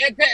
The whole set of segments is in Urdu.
ਇੱਥੇ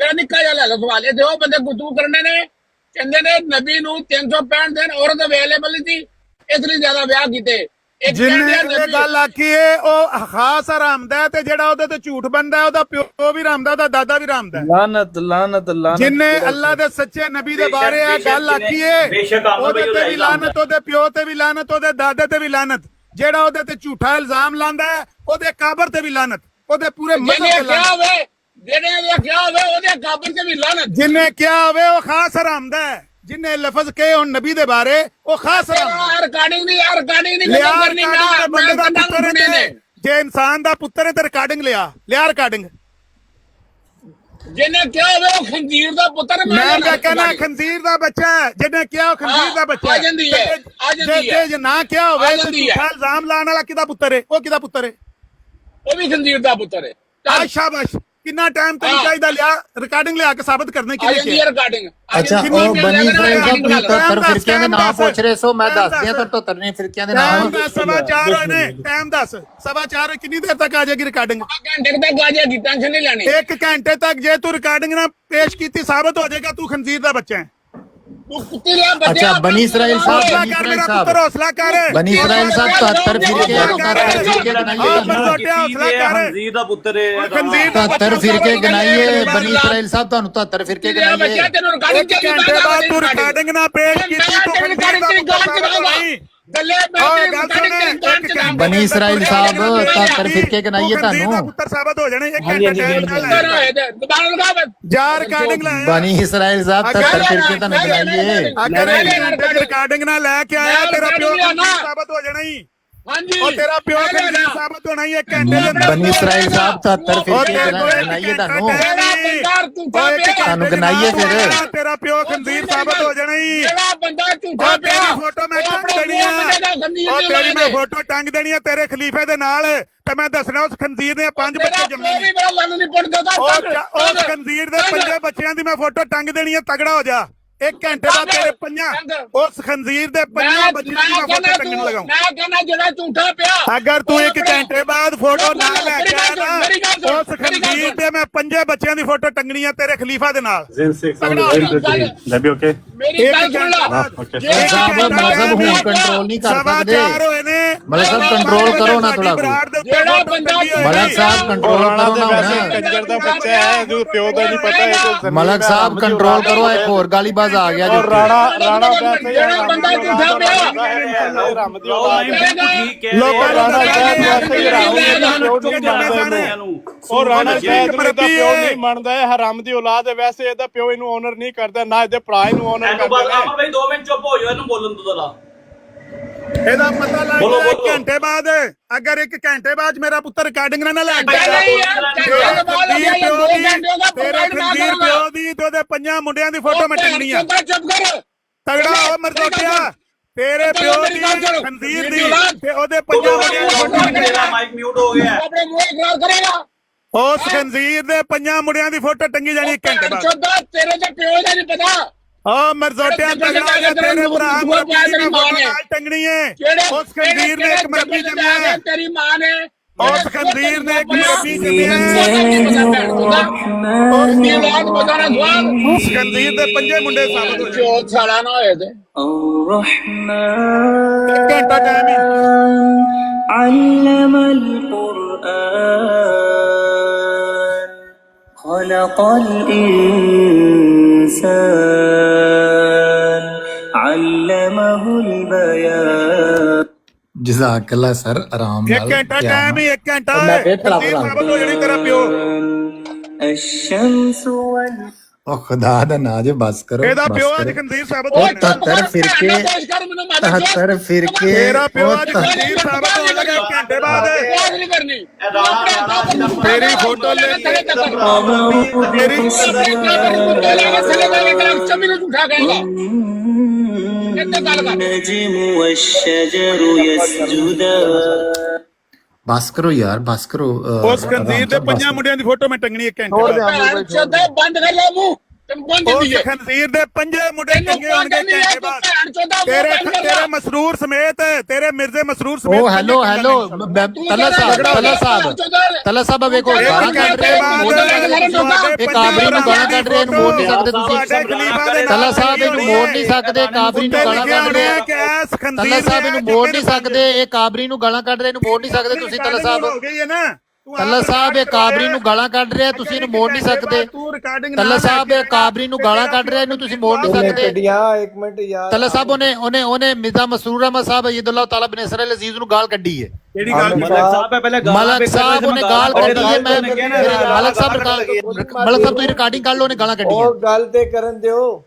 ਮੇਰਾ ਨਿੱਕਾ ਜਿਹਾ ਲੈ ਲਓ ਸਵਾਲ ਇੱਥੇ ਉਹ ਬੰਦੇ ਗੁੱਤੂ ਕਰਨ ਨੇ ਕਹਿੰਦੇ ਨੇ ਨਬੀ ਨੂੰ 365 ਦਿਨ ਔਰਤ ਅਵੇਲੇਬਲ ਸੀ ਇਸ ਲਈ ਜ਼ਿਆਦਾ ਵਿਆਹ ਕੀਤੇ ਇੱਕ ਜਿੰਨੇ ਕਹਿੰਦੇ ਇਹ ਗੱਲ ਆਖੀ ਏ ਉਹ ਖਾਸ ਹਰਾਮਦਾ ਹੈ ਤੇ ਜਿਹੜਾ ਉਹਦੇ ਤੇ ਝੂਠ ਬੰਦਾ ਉਹਦਾ ਪਿਓ ਵੀ ਹਰਾਮਦਾ ਉਹਦਾ ਦਾਦਾ ਵੀ ਹਰਾਮਦਾ ਹੈ। ਲਾਨਤ ਲਾਨਤ ਲਾਨਤ ਜਿੰਨੇ ਅੱਲਾ ਦੇ ਸੱਚੇ ਨਬੀ ਦੇ ਬਾਰੇ ਆ ਗੱਲ ਆਖੀ ਏ ਉਹਦੇ ਤੇ ਵੀ ਲਾਨਤ ਉਹਦੇ ਪਿਓ ਤੇ ਵੀ ਲਾਨਤ ਉਹਦੇ ਦਾਦੇ ਤੇ ਵੀ ਲਾਨਤ ਜਿਹੜਾ ਉਹਦੇ ਤੇ ਝੂਠਾ ਇਲਜ਼ਾਮ ਲਾਂਦਾ ਹੈ ਉਹਦੇ ਕਾਬਰ ਤੇ ਵੀ ਲਾਨਤ ਉਹਦੇ ਪੂਰੇ ਮਜ਼ਹਬ ਜਿਹਨੇ ਤੇ ਕਿਹਾ ਲਾਨਤ ਹੋਵੇ ਜਿਹਨੇ ਕਿਹਾ ਹੋਵੇ ਉਹਦੇ ਕਾਬਰ ਤੇ ਵੀ ਲਾਨਤ ਜਿੰਨੇ ਕਿਹਾ ਹੋਵੇ ਉਹ ਖਾਸ ਹਰਾਮਦਾ ਹੈ ਜਿੰਨੇ ਲਫ਼ਜ਼ ਕਹੇ ਹੁਣ ਨਬੀ ਦੇ ਬਾਰੇ ਉਹ ਖਾਸ ਹਰਾਮਦਾ ਰਿਕਾਰਡਿੰਗ ਨਹੀਂ ਯਾਰ ਰਿਕਾਰਡਿੰਗ ਨਹੀਂ ਲਿਆ ਕਰਨੀ ਬੰਦੇ ਦਾ ਮੈਂ ਪੁੱਤਰ ਹੈ ਤੇ ਜੇ ਇਨਸਾਨ ਦਾ ਪੁੱਤਰ ਹੈ ਤੇ ਰਿਕਾਰਡਿੰਗ ਲਿਆ ਰਿਕਾਰਡਿੰਗ ਜਿਹਨੇ ਕਿਹਾ ਹੋਵੇ ਉਹ ਖੰਜੀਰ ਦਾ ਪੁੱਤਰ ਮੈਂ ਕਿਆ ਕਹਿਣਾ ਖੰਜ਼ੀਰ ਦਾ ਬੱਚਾ ਹੈ ਜਿਹਨੇ ਕਿਹਾ ਉਹ ਖੰਜ਼ੀਰ ਦਾ ਬੱਚਾ ਆ ਜਾਂਦੀ ਹੈ ਆ ਜਾਂਦੀ ਹੈ ਜੇ ਨਾ ਕਿਹਾ ਹੋਵੇ ਆ ਤੇ ਜਾਂਦੀ ਹੈ। ਝੂਠਾ ਇਲਜ਼ਾਮ ਲਾਉਣ ਵਾਲਾ ਕਿਹਦਾ ਪੁੱਤਰ ਹੈ ਉਹ ਕਿਹਦਾ ਪੁੱਤਰ ਹੈ ਉਹ ਵੀ ਖੰਜੀਰ ਦਾ ਪੁੱਤਰ ਹੈ ਆ ਸ਼ਾਬਾਸ਼ ਕਿੰਨਾ ਟਾਈਮ ਤੈਨੂੰ ਚਾਹੀਦਾ ਲਿਆ ਰਿਕਾਰਡਿੰਗ ਲਿਆ ਕੇ ਸਾਬਤ ਕਰਨੇ ਆ ਕਿਹਨੇ ਜਾਂਦੀ ਕਿਹਾ ਹੈ ਰਿਕਾਰਡਿੰਗ ਅੱਛਾ ਉਹ ਬਨੀ ਇਸਰਾਈਲ ਸਾਹਿਬ ਤੁਸੀਂ 73 ਫਿਰਕਿਆਂ ਦੇ ਨਾਮ ਪੁੱਛ ਰਹੇ ਸੋ ਮੈਂ ਦੱਸ ਦਿਆਂ ਤਾਂ 73 ਫਿਰਕਿਆਂ ਦੇ ਟਾਈਮ ਨਾਮ ਦੱਸ 4:15 ਹੋਏ ਨੇ ਟਾਈਮ ਦੱਸ 4:15 ਕਿੰਨੀ ਦੇਰ ਤੱਕ ਆ ਜਾਏਗੀ ਰਿਕਾਰਡਿੰਗ ਘੰਟੇ ਤੱਕ ਆ ਜਾਏਗੀ ਟੈਨਸ਼ਨ ਨਹੀਂ ਲੈਣੀ 1 ਘੰਟੇ ਤੱਕ ਜੇ ਤੂੰ ਰਿਕਾਰਡਿੰਗ ਨਾ ਪੇਸ਼ ਕੀਤੀ ਸਾਬਤ ਹੋ ਜਾਏਗਾ ਤੂੰ ਖੰਜ਼ੀਰ ਦਾ ਬੱਚਾ ਹੈ ਤੂੰ ਕੁੱਤੇ ਲਿਆ ਬੱਚਾ ਅੱਛਾ ਬਨੀ ਇਸਰਾਈਲ ਸਾਹਿਬ ਹੌਸਲਾ ਬਨੀ ਕਰ ਇਸਰਾਈਲ ਮੇਰਾ ਸਾਹਿਬ ਪੁੱਤਰ ਹੌਸਲਾ ਕਰ ਬਨੀ ਇਸਰਾਈਲ ਸਾਹਿਬ 73 ਫਿਰਕੇ 73 ਫਿਰਕੇ ਹੌਸਲਾ ਕਰ ਖੰਜ਼ੀਰ ਦਾ ਪੁੱਤਰ ਹੈ ਖੰਜ਼ੀਰ ਦਾ 73 ਫਿਰਕੇ ਗਨਾਈਏ ਬਨੀ ਇਸਰਾਈਲ ਸਾਹਿਬ ਤੁਹਾਨੂੰ 73 ਫਿਰਕੇ ਬੱਚਾ ਗਨਾਈਏ ਤੈਨੂੰ ਰਿਕਾਰਡਿੰਗ ਇੱਕ ਘੰਟੇ ਬਾਅਦ ਤੂੰ ਰਿਕਾਰਡਿੰਗ ਨਾ ਪੇਸ਼ ਕੀਤੀ ਤੂੰ ਖੰਜ਼ੀਰ ਦਾ ਪੁੱਤਰ ਸਾਬਤ ਹੋਣਾ ਹੀ ਗੱਲੇ ਮੈਂ ਬਨੀ ਇਸਰਾਈਲ ਸਾਹਿਬ 73 ਫਿਰਕੇ ਗਨਾਈਏ ਖੰਜ਼ੀਰ ਦਾ ਤੁਹਾਨੂੰ ਪੁੱਤਰ ਸਾਬਤ ਹੋ ਜਾਣਾ 1 ਘੰਟੇ ਟਾਈਮ ਨਾਲ ਦੁਬਾਰਾ ਲਗਾ ਜਾ ਰਿਕਾਰਡਿੰਗ ਲੈ ਬਨੀ ਇਸਰਾਈਲ ਸਾਹਿਬ 73 ਫਿਰਕੇ ਤੁਹਾਨੂੰ ਗਨਾਈਏ ਅਗਰ ਰਿਕਾਰਡਿੰਗ ਨਾਲ ਲੈ ਕੇ ਆਇਆ ਤੇਰਾ ਪਿਓ ਖੰਜ਼ੀਰ ਸਾਬਤ ਹੋ ਜਾਣਾ ਹੀ ਹਾਂਜੀ ਉਹ ਤੇਰਾ ਪਿਓ ਖੰਜ਼ੀਰ ਸਾਬਤ ਹੋਣਾ ਹੀ 1 ਘੰਟੇ ਦੇ ਅੰਦਰ ਬਨੀ ਇਸਰਾਈਲ ਸਾਹਿਬ 73 ਫਿਰਕੇ ਗਨਾਈਏ ਤੁਹਾਨੂੰ ਤੁਹਾਨੂੰ ਗਨਾਈਏ ਫਿਰ ਤੇਰਾ ਪਿਓ ਖੰਜ਼ੀਰ ਸਾਬਤ ਹੋ ਜਾਣਾ ਹੀ ਜਿਹੜਾ ਬੰਦਾ ਝੂਠਾ ਉਹ ਤੇਰੀ ਫੋਟੋ ਮੈਂ ਟੰਗ ਦੇਣੀ ਆ ਉਹ ਤੇਰੀ ਮੈਂ ਫੋਟੋ ਟੰਗ ਦੇਣੀ ਆ ਤੇਰੇ ਖਲੀਫੇ ਦੇ ਨਾਲ ਤੇ ਮੈਂ ਦੱਸਣਾ ਉਸ ਖੰਜ਼ੀਰ ਦੇ 5 ਬੱਚੇ ਜੰਮੇ ਨੇ ਮੇਰਾ ਲੰਨ ਨਹੀਂ ਪੁੱਟ ਦੇਦਾ ਉਸ ਖੰਜ਼ੀਰ ਦੇ 5 ਬੱਚਿਆਂ ਦੀ ਮੈਂ ਫੋਟੋ ਟੰਗ ਦੇਣੀ ਆ ਤਗੜਾ ਹੋ ਜਾ 1 ਘੰਟੇ ਬਾਅਦ ਤੇਰੇ 5 ਉਸ ਖੰਜ਼ੀਰ ਦੇ 5 ਬੱਚਿਆਂ ਦੀ ਮੈਂ ਫੋਟੋ ਟੰਗਣ ਲਗਾਉਂ ਮੈਂ ਕਹਿੰਦਾ ਜਿਹੜਾ ਝੂਠਾ ਪਿਆ ਅਗਰ ਤੂੰ 1 ਘੰਟੇ ਬਾਅਦ ਫੋਟੋ ਨਾ ਲੈ ਕੇ ਆਇਆ ਨਾ ਉਸ ਖੰਜ਼ੀਰ ਤੇ ਮੈਂ 5 ਬੱਚਿਆਂ ਦੀ ਫੋਟੋ ਟੰਗਣੀ ਆ ਤੇਰੇ ਖਲੀਫਾ ਦੇ ਨਾਲ ਲੈਬੀ ਓਕੇ ਮੇਰੀ ਗੱਲ ਸੁਣ ਲਾ ਸਾਹਿਬ ਮਜ਼ਹਬ ਹੁਣ ਕੰਟਰੋਲ ਨਹੀਂ ਕਰ ਸਕਦੇ ਹੋਏ ਨੇ ਮਲਕ ਸਾਹਿਬ ਕੰਟਰੋਲ ਕਰੋ ਨਾ ਥੋੜਾ ਜਿਹੜਾ ਬੰਦਾ ਮਲਕ ਸਾਹਿਬ ਕੰਟਰੋਲ ਕਰੋ ਨਾ ਹੁਣ ਕੰਜਰ ਦਾ ਬੱਚਾ ਹੈ ਜੋ ਪਿਓ ਦਾ ਨਹੀਂ ਪਤਾ ਇਹ ਮਲਕ ਸਾਹਿਬ ਕੰਟਰੋਲ ਕਰੋ ਇੱਕ ਹੋਰ ਗਾਲੀਬਾਜ਼ ਆ ਗਿਆ ਜੋ ਰਾਣਾ ਵੈਸੇ ਜਿਹੜਾ ਬੰਦਾ ਝੂਠਾ ਪਿਆ ਹਰਾਮ ਦੀ ਔਲਾਦ ਲੋਕਾਂ ਰਾਣਾ ਸਾਹਿਬ ਵੈਸੇ ਹੀ ਉਹ ਰਾਣਾ ਸਾਹਿਬ ਨੂੰ ਇਹਦਾ ਪਿਓ ਨਹੀਂ ਮੰਨਦਾ ਹੈ ਹਰਾਮ ਦੀ ਔਲਾਦ ਹੈ ਵੈਸੇ ਇਹਦਾ ਪਿਓ ਇਹਨੂੰ ਓਨਰ ਨਹੀਂ ਕਰਦਾ ਨਾ ਇਹਦੇ ਭਰਾ ਇਹਨੂੰ ਓਨਰ ਕਰਦੇ ਨੇ ਬਈ 2 ਮਿੰਟ ਚੁੱਪ ਹੋ ਜਾਓ ਇਹਨੂੰ ਬੋਲਣ ਤੋਂ ਜ਼ਰਾ ਇਹਦਾ ਪਤਾ ਲੱਗ ਗਿਆ 1 ਘੰਟੇ ਬਾਅਦ ਅਗਰ 1 ਘੰਟੇ ਬਾਅਦ ਮੇਰਾ ਪੁੱਤਰ ਰਿਕਾਰਡਿੰਗ ਨਾ ਲੈ ਕੇ ਤੇਰੇ ਖੰਜੀਰ ਪਿਓ ਦੀ ਤੇ ਉਹਦੇ 5 ਮੁੰਡਿਆਂ ਦੀ ਫੋਟੋ ਮੈਂ ਟੰਗਣੀ ਆ ਚੁੱਪ ਕਰ ਤਗੜਾ ਹੋ ਮਰਦੋਟਿਆ ਤੇਰੇ ਪਿਓ ਦੀ ਖੰਜੀਰ ਦੀ ਤੇ ਉਹਦੇ 5 ਮੁੰਡਿਆਂ ਦੀ ਫੋਟੋ ਟੰਗਣੀ ਮੇਰਾ ਮਾਈਕ ਮਿਊਟ ਹੋ ਗਿਆ ਆਪਣੇ ਮੂੰਹ ਇਕਰਾਰ ਕਰੇਗਾ ਉਸ ਖੰਜੀਰ ਦੇ 5 ਮੁੰਡਿਆਂ ਦੀ ਫੋਟੋ ਟੰਗੀ ਜਾਣੀ 1 ਘੰਟੇ ਬਾਅਦ ਚੋਦਾ ਤੇਰੇ ਤੇ ਪਿਓ ਦਾ ਨਹੀਂ ਪਤਾ ਓ ਮਰਜ਼ੋਟਿਆ ਤਗੜਾ ਹੋ ਤੇਰੇ ਭਰਾ ਦੀ ਫੋਟੋ ਨਾਲ ਟੰਗਣੀ ਹੈ ਉਸ ਖੰਜੀਰ ਨੇ ਇੱਕ ਮਰਬੀ ਜੰਮਿਆ ਹੈ ਤੇਰੀ ਮਾਂ ਨੇ ਉਸ ਖੰਜੀਰ ਨੇ ਇੱਕ ਮਰਬੀ ਜੰਮਿਆ ਉਸ ਖੰਜੀਰ ਦੇ 5 ਮੁੰਡੇ ਸਾਬਤ ਹੋ ਜੋ ਸਾਲਾ ਨਾ ਹੋਏ ਤੇ ਘੰਟਾ ਟਾਈਮ ਹੀ علم القرآن خلق الإنسان علمه البيان ਜਜ਼ਾਕ ਅੱਲਾ ਸਰ ਆਰਾਮ ਨਾਲ 1 ਘੰਟਾ ਟਾਈਮ ਹੀ 1 ਘੰਟਾ ਖੰਜੀਰ ਸਾਬਤ ਹੋ ਜਾਣੀ ਤੇਰਾ ਪਿਓ الشمس والقمر ਉਹ ਖੁਦਾ ਦਾ ਨਾਂ ਜੇ ਬਸ ਕਰੋ ਇਹਦਾ ਬਸ ਪਿਓ ਕਰੋ। ਅੱਜ ਖੰਜੀਰ ਸਾਬਤ ਉਹ ਹੋ ਜਾਣਾ 73 ਫਿਰਕੇ 73 ਫਿਰਕੇ ਤੇਰਾ ਪਿਓ ਉਹ ਅੱਜ ਖੰਜੀਰ ਸਾਬਤ ਹੋ ਜਾਏਗਾ 1 ਘੰਟੇ ਬਾਅਦ ਨਹੀਂ ਕਰਨੀ ਤੇਰੀ ਫੋਟੋ ਲੈ ਤੇਰੀ ਚਮੀ ਨੂੰ ਝੂਠਾ ਕਹੇਗਾ النجم والشجر يسجدان ਬਸ ਕਰੋ ਯਾਰ ਬਸ ਕਰੋ ਉਸ ਖੰਜੀਰ ਦੇ 5 ਮੁੰਡਿਆਂ ਦੀ ਫੋਟੋ ਮੈਂ ਟੰਗਣੀ 1 ਘੰਟੇ ਬੰਦ ਕਰ ਲੈ ਮੂੰਹ ਤੈਨੂੰ ਕੌਣ ਕਹਿੰਦੀ ਉਸ ਹੈ ਖਨਜ਼ੀਰ ਦੇ ਪੰਜੇ ਮੁੰਡੇ ਤੈਨੂੰ ਚੰਗੇ ਕੌਣ ਹੋਣਗੇ ਕਹਿੰਦੀ ਹੈ ਘੰਟੇ ਤੂੰ ਬਾਅਦ ਭੈਣ ਚੋਦਾ ਤੇਰੇ ਮਸਰੂਰ ਸਮੇਤ ਤੇਰੇ ਮਿਰਜ਼ੇ ਮਸਰੂਰ ਸਮੇਤ ਉਹ ਹੈਲੋ ਤਲਾ ਸਾਹਿਬ ਵੇਖੋ ਗਾਲਾਂ ਕੱਢ ਰਹੇ ਇਹ ਕਾਬਰੀ ਨੂੰ ਗਾਲਾਂ ਕੱਢ ਰਹੇ ਇਹਨੂੰ ਮੋੜ ਨਹੀਂ ਸਕਦੇ ਤੁਸੀਂ ਤਲਾ ਸਾਹਿਬ ਇਹਨੂੰ ਮੋੜ ਨਹੀਂ ਸਕਦੇ ਕਾਬਰੀ ਨੂੰ ਗਾਲਾਂ ਕੱਢ ਰਹੇ ਤਲਾ ਸਾਹਿਬ ਇਹਨੂੰ ਮੋੜ ਨਹੀਂ ਸਕਦੇ ਇਹ ਕਾਬਰੀ ਨੂੰ ਗਾਲਾਂ ਕੱਢ ਰਹੇ ਇਹਨੂੰ ਮੋੜ ਨਹੀਂ ਸਕਦੇ ਤੁਸੀਂ ਤਲਾ ਸਾਹਿਬ ਤੱਲਾ ਸਾਹਿਬ ਇਹ ਕਾਬਰੀ ਨੂੰ ਗਾਲਾਂ ਕੱਢ ਰਿਹਾ ਤੁਸੀਂ ਇਹਨੂੰ ਮੋੜ ਨਹੀਂ ਸਕਦੇ ਤੱਲਾ ਸਾਹਿਬ ਇਹ ਕਾਬਰੀ ਨੂੰ ਗਾਲਾਂ ਕੱਢ ਰਿਹਾ ਇਹਨੂੰ ਤੁਸੀਂ ਮੋੜ ਨਹੀਂ ਸਕਦੇ ਇੱਕ ਮਿੰਟ ਯਾਰ ਤੱਲਾ ਸਾਹਿਬ ਉਹਨੇ ਮਿਰਜ਼ਾ ਮਸਰੂਰ ਅਹਿਮਦ ਸਾਹਿਬ ਅਯਦੁੱਲਾ ਤਾਲਾ ਬਿਨ ਨਸਰ ਅਲ ਅਜ਼ੀਜ਼ ਨੂੰ ਗਾਲ ਕੱਢੀ ਹੈ ਕਿਹੜੀ ਗੱਲ ਮਲਕ ਸਾਹਿਬ ਉਹਨੇ ਗਾਲ ਕੱਢੀ ਹੈ ਮੈਂ ਮਲਕ ਸਾਹਿਬ ਤੁਸੀਂ ਰਿਕਾਰਡਿੰਗ ਕਰ ਲਓ ਉਹਨੇ ਗਾਲਾਂ ਕੱਢੀਆਂ ਉਹ ਗੱਲ ਤੇ ਕਰਨ ਦਿਓ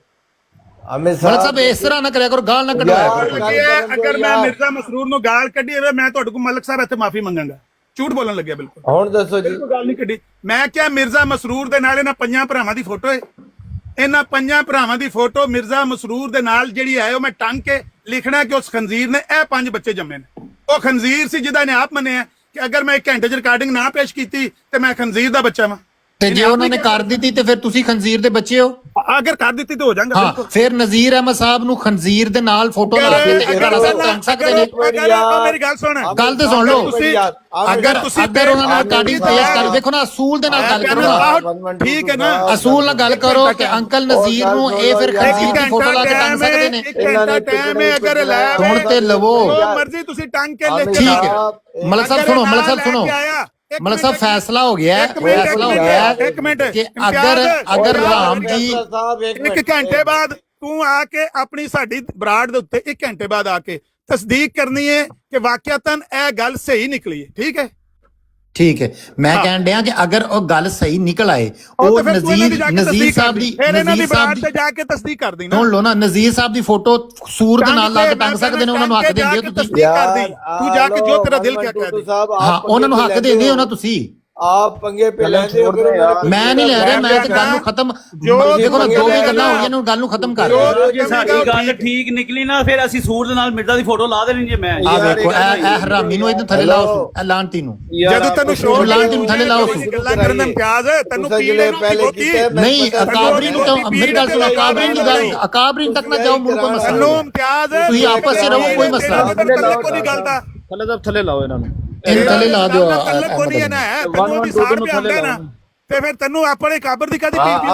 ਮਲਕ ਸਾਹਿਬ ਇਸ ਤਰ੍ਹਾਂ ਨਾ ਕਰਿਆ ਕਰੋ ਗਾਲ ਨਾ ਕਢਵਾਇਆ ਅਗਰ ਮੈਂ ਮਿਰਜ਼ਾ ਮਸਰੂਰ ਨੂੰ ਗਾਲ ਕੱਢੀ ਹੋਵੇ ਮੈਂ ਤੁਹਾਡੇ ਕੋਲ ਮਲਕ ਸਾਹਿਬ ਇੱਥੇ ਮਾਫੀ ਮੰਗਾਂਗਾ ਝੂਠ ਬੋਲਣ ਲੱਗਿਆ ਬਿਲਕੁਲ ਹੁਣ ਦੱਸੋ ਜੀ ਕੋਈ ਗੱਲ ਨਹੀਂ ਕੱਢੀ ਮੈਂ ਕਿਹਾ ਮਿਰਜ਼ਾ ਮਸਰੂਰ ਦੇ ਨਾਲ ਇਹਨਾਂ ਪੰਜਾਂ ਭਰਾਵਾਂ ਦੀ ਫੋਟੋ ਹੈ ਇਹਨਾਂ ਪੰਜਾਂ ਭਰਾਵਾਂ ਦੀ ਫੋਟੋ ਮਿਰਜ਼ਾ ਮਸਰੂਰ ਦੇ ਨਾਲ ਜਿਹੜੀ ਹੈ ਉਹ ਮੈਂ ਟੰਗ ਕੇ ਲਿਖਣਾ ਕਿ ਉਸ ਖੰਜ਼ੀਰ ਨੇ ਇਹ 5 ਬੱਚੇ ਜੰਮੇ ਨੇ ਉਹ ਖੰਜ਼ੀਰ ਸੀ ਜਿਹਦਾ ਇਹਨੇ ਆਪ ਮੰਨਿਆ ਕਿ ਅਗਰ ਮੈਂ 1 ਘੰਟੇ 'ਚ ਰਿਕਾਰਡਿੰਗ ਨਾ ਪੇਸ਼ ਕੀਤੀ ਤੇ ਮੈਂ ਖੰਜ਼ੀਰ ਦਾ ਬੱਚਾ ਵਾਂ ਤੇ ਜੇ ਉਹਨਾਂ ਨੇ ਕਰ ਦਿੱਤੀ ਤੇ ਫਿਰ ਤੁਸੀਂ ਖੰਜ਼ੀਰ ਦੇ ਬੱਚੇ ਹੋ ਅਗਰ ਕਰ ਦਿੱਤੀ ਤਾਂ ਹੋ ਜਾਊਗਾ ਹਾਂ ਫਿਰ ਨਜ਼ੀਰ ਅਹਿਮਦ ਸਾਹਿਬ ਨੂੰ ਖੰਜ਼ੀਰ ਦੇ ਨਾਲ ਫੋਟੋ ਲਾ ਕੇ ਟੰਗ ਸਕਦੇ ਨੇ ਮੇਰੀ ਗੱਲ ਸੁਣ ਗੱਲ ਤੇ ਸੁਣ ਲਓ ਅਗਰ ਉਹਨਾਂ ਨਾਲ ਰਿਕਾਰਡਿੰਗ ਪੇਸ਼ ਕਰ ਦੇਖੋ ਨਾ ਅਸੂਲ ਦੇ ਨਾਲ ਗੱਲ ਕਰੋ ਨਾ ਠੀਕ ਹੈ ਨਾ ਅਸੂਲ ਨਾਲ ਗੱਲ ਕਰੋ ਕਿ ਅੰਕਲ ਨਜ਼ੀਰ ਨੂੰ ਇਹ ਫਿਰ ਖੰਜ਼ੀਰ ਦੀ ਫੋਟੋ ਲਾ ਕੇ ਟੰਗ ਸਕਦੇ ਨੇ ਟਾਈਮ ਹੈ ਅਗਰ ਲੈ ਸੁਣ ਤੇ ਲਵੋ ਜੋ ਮਰਜ਼ੀ ਤੁਸੀਂ ਟੰਗ ਕੇ ਲਿਖ ਠੀਕ ਹੈ ਮਲਕ ਸਾਹਿਬ ਸੁਣੋ ਮਲਕ ਸਾਹਿਬ ਫੈਸਲਾ ਹੋ ਗਿਆ ਇੱਕ ਮਿੰਟ ਕਿ ਅਗਰ ਰਾਮ ਜੀ 1 ਘੰਟੇ ਬਾਅਦ ਤੂੰ ਆ ਕੇ ਆਪਣੀ ਸਾਡੀ ਬਰਾੜ ਦੇ ਉੱਤੇ 1 ਘੰਟੇ ਬਾਅਦ ਆ ਕੇ ਤਸਦੀਕ ਕਰਨੀ ਹੈ ਕਿ ਵਾਕਿਆਤਨ ਇਹ ਗੱਲ ਸਹੀ ਨਿਕਲੀ ਹੈ ਠੀਕ ਹੈ ਮੈਂ ਕਹਿਣ ਡਿਆ ਕਿ ਅਗਰ ਉਹ ਗੱਲ ਸਹੀ ਨਿਕਲ ਆਏ ਉਹ ਨਜ਼ੀਰ ਸਾਹਿਬ ਦੀ ਜਾ ਕੇ ਤਸਦੀਕ ਕਰ ਦੇਣਾ ਸੁਣ ਲਓ ਨਾ ਨਜ਼ੀਰ ਸਾਹਿਬ ਦੀ ਫੋਟੋ ਸੂਰ ਦੇ ਨਾਲ ਲਾ ਕੇ ਟੰਗ ਸਕਦੇ ਨੇ ਉਹਨਾਂ ਨੂੰ ਹੱਕ ਦਿੰਦੇ ਹੋ ਤੁਸੀਂ ਤੂੰ ਜਾ ਕੇ ਜੋ ਤੇਰਾ ਦਿਲ ਕਿਆ ਕਹੇ ਹਾਂ ਉਹਨਾਂ ਨੂੰ ਹੱਕ ਦਿੰਦੇ ਹੋ ਨਾ ਤੁਸੀਂ ਆਪ ਪੰਗੇ ਪੇ ਲੈਂਦੇ ਹੋ ਮੈਂ ਨਹੀਂ ਲੈ ਰਿਹਾ ਮੈਂ ਤੇ ਗੱਲ ਨੂੰ ਖਤਮ ਦੇਖੋ ਨਾ ਜੋ ਵੀ ਗੱਲਾਂ ਹੋਈਆਂ ਨੇ ਗੱਲ ਨੂੰ ਖਤਮ ਕਰ ਜੇ ਸਾਡੀ ਗੱਲ ਠੀਕ ਨਿਕਲੀ ਨਾ ਫਿਰ ਅਸੀਂ ਸੂਰ ਦੇ ਨਾਲ ਮਿਰਜ਼ਾ ਦੀ ਫੋਟੋ ਲਾ ਦੇਣੀ ਜੇ ਮੈਂ ਆ ਵੇਖੋ ਇਹ ਹਰਾਮੀ ਨੂੰ ਇਹਨੂੰ ਥੱਲੇ ਲਾਓ ਇਹ ਲਾਂਤੀ ਨੂੰ ਜਦੋਂ ਤੈਨੂੰ ਸ਼ੋਰ ਲਾਂਤੀ ਨੂੰ ਥੱਲੇ ਲਾਓ ਗੱਲਾਂ ਕਰਨ ਦਾ ਇਮਤਿਆਜ਼ ਹੈ ਤੈਨੂੰ ਪਹਿਲੇ ਕੀਤੇ ਨਹੀਂ ਅਕਾਬਰੀ ਨੂੰ ਤਾਂ ਮੇਰੀ ਗੱਲ ਸੁਣੋ ਅਕਾਬਰੀ ਤੱਕ ਨਾ ਜਾਓ ਮੁੜ ਕੋਈ ਮਸਲਾ ਤੈਨੂੰ ਇਮਤਿਆਜ਼ ਹੈ ਤੁਸੀਂ ਆਪਸ ਵਿੱਚ ਰਹੋ ਕੋਈ ਮਸਲਾ ਕੋਈ ਗੱਲ ਦਾ ਥੱਲੇ ਲਾਓ ਇਹਨਾਂ ਨੂੰ ਇਹਨੂੰ ਥੱਲੇ ਲਾ ਦਿਓ ਕੋਈ ਨਾ ਤੈਨੂੰ ਵੀ ਸਾੜ ਪਿਆ ਹੁੰਦਾ ਨਾ ਤੇ ਫਿਰ ਤੈਨੂੰ ਆਪਣੇ ਕਾਬਰ ਦੀ ਕਾਦੀ ਪੀਰ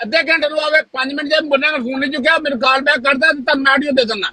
ਅੱਧੇ ਘੰਟੇ ਨੂੰ ਆਵੇ 5 ਮਿੰਟ ਦੇ ਬੰਦੇ ਨੂੰ ਫੋਨ ਨਹੀਂ ਚੁੱਕਿਆ ਮੇਰੇ ਕਾਲ ਬੈਕ ਕਰਦਾ ਤਾਂ ਮੈਂ ਆਡੀਓ ਦੇ ਦਿੰਦਾ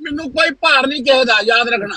ਮੈਨੂੰ ਕੋਈ ਭਾਰ ਨਹੀਂ ਕਿਸੇ ਦਾ ਯਾਦ ਰੱਖਣਾ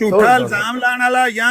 ਝੂਠਾ ਇਲਜ਼ਾਮ ਲਾਣ ਵਾਲਾ ਜਾਂ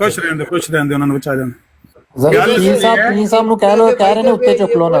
ਖੁਸ਼ ਰਹਿੰਦੇ ਉਹਨਾਂ ਨੂੰ ਬਚਾ ਜਾਣ ਪੀਰ ਸਾਹਿਬ ਨੂੰ ਕਹਿ ਰਹੇ ਨੇ ਉੱਤੇ ਚੁੱਕ ਲੋ ਨਾ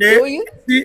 ਕਿ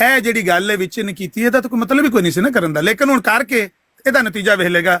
ਇਹ ਜਿਹੜੀ ਗੱਲ ਹੈ ਵਿੱਚ ਇਹਨੇ ਕੀਤੀ ਇਹਦਾ ਤਾਂ ਕੋਈ ਮਤਲਬ ਹੀ ਕੋਈ ਨਹੀਂ ਸੀ ਨਾ ਕਰਨ ਦਾ ਲੇਕਿਨ ਹੁਣ ਕਰਕੇ ਇਹਦਾ ਨਤੀਜਾ ਵੇਖ ਲੇਗਾ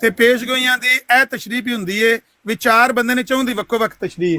ਤੇ ਪੇਸ਼ਗੋਈਆਂ ਦੀ ਇਹ ਤਸ਼ਰੀਫ ਹੀ ਹੁੰਦੀ ਏ ਵਿਚਾਰ ਬੰਦੇ ਨੇ ਚਾਹੁੰਦੀ ਵੱਖੋ ਵੱਖ ਤਸ਼ਰੀਹ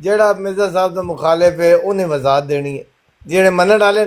ਜਿਹੜਾ ਮਿਰਜ਼ਾ ਸਾਹਿਬ ਦਾ ਮੁਖਾਲਿਫ ਹੈ ਉਹਨੇ ਵਜ਼ਾਤ ਦੇਣੀ ਹੈ ਜਿਹੜੇ ਮੰਨਣ ਵਾਲੇ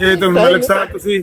ਇਹ ਤਾਂ ਮਲਕ ਸਾਹਿਬ ਤੁਸੀਂ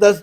10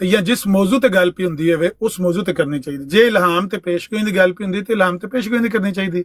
ਤੇ ਜਾਂ ਜਿਸ ਮੌਜੂ ਤੇ ਗੱਲ ਪਈ ਹੁੰਦੀ ਹੈ ਉਸ ਮੌਜੂ ਤੇ ਕਰਨੀ ਚਾਹੀਦੀ। ਜੇ ਇਲਹਾਮ ਤੇ ਪੇਸ਼ਗੋਈ ਦੀ ਗੱਲ ਪਈ ਹੁੰਦੀ ਤੇ ਇਲਹਾਮ ਤੇ ਪੇਸ਼ਗੋਈ ਦੀ ਕਰਨੀ ਚਾਹੀਦੀ।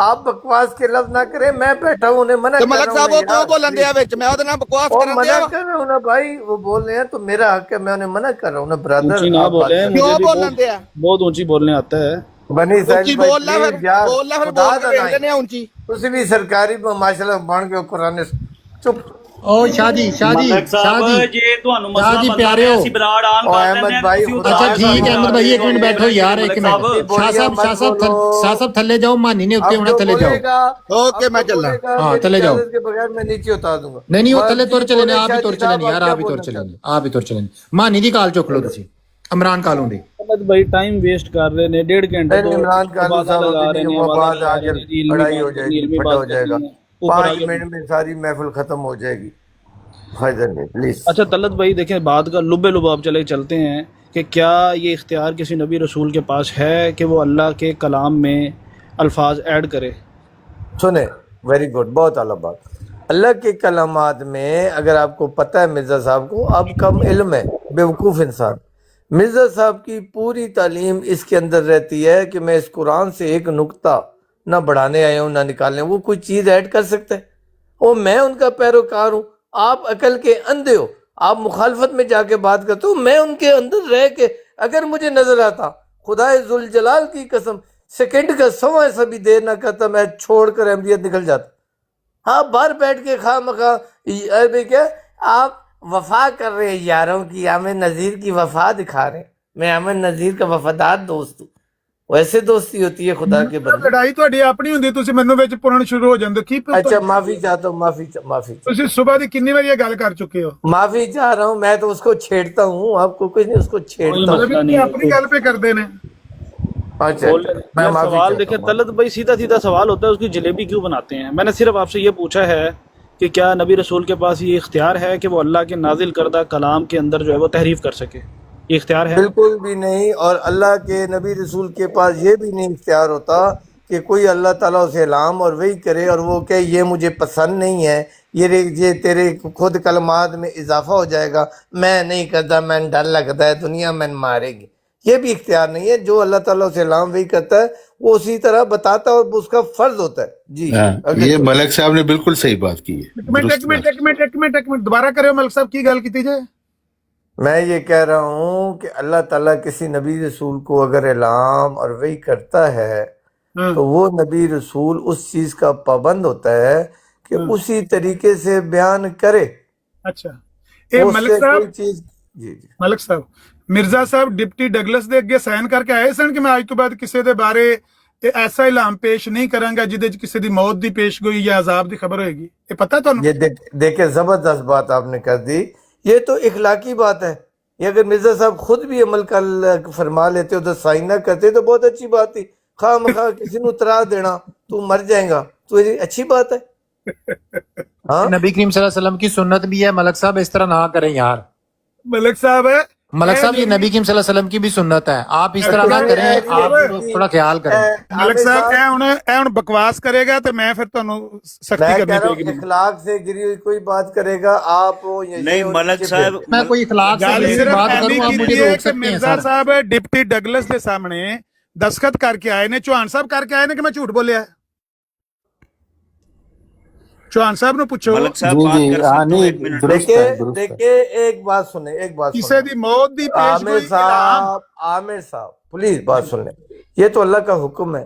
آپ بکواس کے لفظ نہ کریں، میں بیٹھا ہوں انہیں منع تو کر ملک رہا صاحب ہوں وہ کیوں بولن دیا وچ میں اودے نال بکواس اور کرن منع دیا کر رہا ہوں نا بھائی، وہ بول رہے ہیں تو میرا حق ہے، میں انہیں منع کر رہا ہوں نا برادر. اونچی نہ بولیں، مجھے کیوں بھی بولن دیا بہت اونچی بولنے آتا ہے. بنی اونچی ساحل بھائی بول لا پھر پلیز یار، بول لا پھر خدا بول کے دا ویکھ نائیں لینے اونچی. تسی بھی سرکاری ماشاء اللہ بن گئے قرآن چپ. او شاہ جی ملک صاحب جے تانوں مسئلہ بنتا پیارے ہے ہو. اسی براڑ آن او کر احمد لینے بھائی تسی خدا اچھا اتار ٹھیک ہے احمد بھائی، ایک منٹ بیٹھو یار، ایک منٹ. شاہ صاحب تھلے جاؤ، مانی نے اتنے اب ہونا، جو تھلے جاؤ. بولے گا اوکے اب میں جو چل رہا بولے گا ہاں میری تلے جاؤ. اجازت کے بغیر میں نیچے اتار دوں گا. نہیں وہ تھلے تر جی چلے بولے آپ ہی شاہ تر جی چلے صاحب یار، کیا آپ ہی تر بولنا چلے چاہتے ہیں؟ آپ ہی تر چلے. مانی دی کال چک لو تسی، عمران کالوں دی. احمد بھائی ٹائم ویسٹ کر رہے ہیں، 1.5 گھنٹے تو عمران کالو آوازاں صاحب لگا ابھی رہے نہیں، ہیں، وہ آوازاں بعد لگا آ رہے کے ہیں جی، علمی لڑائی ہو بات جائے کرنی، گی، علمی پھٹا ہو بات جائے گا. کرنی ہے، اوپر 5 آگے. منٹ میں ساری محفل ختم ہو جائے گی. فائدہ نہیں پلیز. اچھا طلعت بھائی دیکھیں، بات کا لبے لباب چلتے ہیں کہ کیا یہ اختیار کسی نبی رسول کے پاس ہے کہ وہ اللہ کے کلام میں الفاظ ایڈ کرے؟ سنیں، ویری گڈ، بہت اعلیٰ بات. اللہ کے کلمات میں اگر آپ کو پتہ ہے مرزا صاحب کو اب کم علم ہے، بیوقوف انسان. مرزا صاحب کی پوری تعلیم اس کے اندر رہتی ہے کہ میں اس قرآن سے ایک نقطہ نہ بڑھانے آیا ہوں نہ نکالنے. وہ کوئی چیز ایڈ کر سکتے ہیں؟ اور میں ان کا پیروکار ہوں. آپ عقل کے اندھے ہو، آپ مخالفت میں جا کے بات کرتے ہو. میں ان کے اندر رہ کے اگر مجھے نظر آتا، خدا ذوالجلال کی قسم، سیکنڈ کا 100 ایسا بھی دیر نہ کرتا، میں چھوڑ کر احمدیت نکل جاتا. ہاں باہر بیٹھ کے خواہ مخواہ کیا آپ وفا کر رہے ہیں یاروں کی، امن نذیر کی وفا دکھا رہے ہیں. میں امن نذیر کا وفادار دوست ہوں. ویسے دوستی ہوتی ہے خدا کے بندے. لڑائی تہاڈی اپنی ہوندی، تسی مینوں وچ پڑن شروع ہو جاندے. کی اچھا معافی چاہتا ہوں، معافی تسی صبح دی کنی بار یہ گل کر چکے ہو؟ معافی چاہ رہا ہوں. میں تو اس کو چھیڑتا ہوں، آپ کو کچھ نہیں، اس کو کوئی چھیڑتا ہوں. مسئلہ نہیں ہے. اپنی گل پہ کردے نے. اچھا میں یار معافی سوال چاہتا دیکھیں ہوں. طلعت بھائی، سیدھا سیدھا سوال ہوتا ہے، اس کی جلیبی کیوں بناتے ہیں؟ میں نے صرف آپ سے یہ پوچھا ہے کہ کیا نبی رسول کے پاس یہ اختیار ہے کہ وہ اللہ کے نازل کردہ کلام کے اندر جو ہے وہ تحریف کر سکے؟ یہ اختیار ہے؟ بالکل بھی نہیں. اور اللہ کے نبی رسول کے پاس یہ بھی نہیں اختیار ہوتا کہ کوئی اللہ تعالیٰ اسے اعلام اور وہی کرے اور وہ کہ یہ مجھے پسند نہیں ہے، یہ تیرے خود کلمات میں اضافہ ہو جائے گا، میں نہیں کرتا، میں ڈر لگتا ہے دنیا میں مارے گی. یہ بھی اختیار نہیں ہے. جو اللہ تعالیٰ اسے اعلام وہی کرتا ہے وہ اسی طرح بتاتا ہے اور اس کا فرض ہوتا ہے. جی یہ ملک صاحب نے بالکل صحیح بات کی ہے. ایک منٹ دوبارہ کرو ملک صاحب، کی گل کیتی جائے؟ میں یہ کہہ رہا ہوں کہ اللہ تعالیٰ کسی نبی رسول کو اگر اعلام اور وحی کرتا ہے تو وہ نبی رسول اس چیز کا پابند ہوتا ہے کہ اسی طریقے سے بیان کرے. اچھا اے ملک صاحب، کوئی چیز جی ملک صاحب، مرزا صاحب ڈپٹی ڈگلس دے اگے سائن کر کے آئے سن کہ میں اج تو بعد کسی دے بارے ایسا اعلام پیش نہیں کروں گا جہدے کسی دی موت دی پیش گوئی یا عذاب دی خبر ہوئے گی. یہ پتہ تانوں؟ یہ دیکھیں زبردست بات آپ نے کر دی. یہ تو اخلاقی بات ہے. یہ اگر مرزا صاحب خود بھی عمل کر فرما لیتے ہو تو سائن نہ کرتے تو بہت اچھی بات تھی. خواہ مخواہ کسی نو ترا دینا تو مر جائے گا تو یہ اچھی بات ہے. ہاں نبی کریم صلی اللہ علیہ وسلم کی سنت بھی ہے ملک صاحب، اس طرح نہ کریں یار. ملک صاحب ہے ملک صاحب یہ نبی کریم صلی اللہ علیہ وسلم کی بھی سنت ہے، آپ اس طرح نہ کریں، آپ تھوڑا خیال کریں. ملک صاحب اے ہن بکواس کرے گا تو میں پھر تانوں سختی میں کرنی کہہ رہا پے گی. ہوں اخلاق سے گری ہوئی کوئی بات کرے گا آپ نہیں ملک صاحب، میں کوئی اخلاق سے گل کسی صرف بات ایمی کروں آپ مجھے کیتی ہے روک کہ سکتے ہیں مرزا سر. صاحب ڈپٹی ڈگلس دے سامنے دستخط کر کے آئے نے. چوہان صاحب کر کے آئے نے کہ میں جھوٹ بولیا ہے؟ چوہان صاحب نو پوچھو. ملک صاحب بات کر سکتے ہو، ایک منٹ. دیکھیں ایک بات سنیں، کسی دی موت دی پیش عامر گوئی اعلان. صاحب پلیز بات سن لیں. یہ تو اللہ کا حکم ہے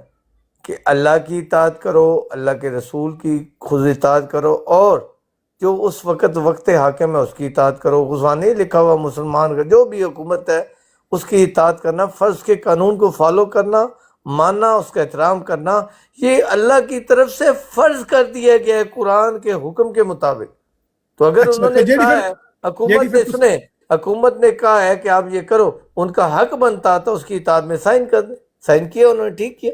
کہ اللہ کی اطاعت کرو، اللہ کے رسول کی خود اطاعت کرو، اور جو اس وقت حاکم ہے اس کی اطاعت کرو. غزوان نہیں لکھا ہوا مسلمان کا جو بھی حکومت ہے اس کی اطاعت کرنا، فرض کے قانون کو فالو کرنا، ماننا، اس کا احترام کرنا، یہ اللہ کی طرف سے فرض کر دیا گیا ہے قرآن کے حکم کے مطابق. تو اگر انہوں نے کہا ہے، حکومت نے کہا ہے کہ آپ یہ کرو، ان کا حق بنتا تو اس کی اطاعت میں سائن کر دیں. سائن کیا انہوں نے، ٹھیک کیا.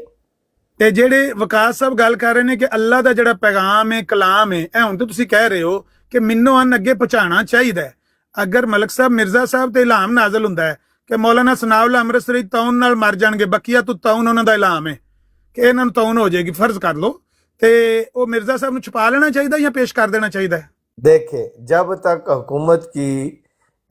تے جڑے وقاص صاحب گل کر رہے ہیں کہ اللہ دا جڑا پیغام ہے، کلام ہے، اے ہن تو تسی کہہ رہے ہو کہ منوں ان اگے پہنچانا چاہیے. اگر ملک صاحب مرزا صاحب تے اعلام نازل ہوندا ہے کہ مولانا ثناء اللہ امرتسری تعاون نال مر جان گے، بقیہ تو تعاون انہاں دا اعلام ہے کہ انہاں نوں تعاون ہو جائے گی، فرض کر لو، تے او مرزا صاحب نوں چھپا لینا چاہیے یا پیش کر دینا چاہیے؟ دیکھیں جب تک حکومت کی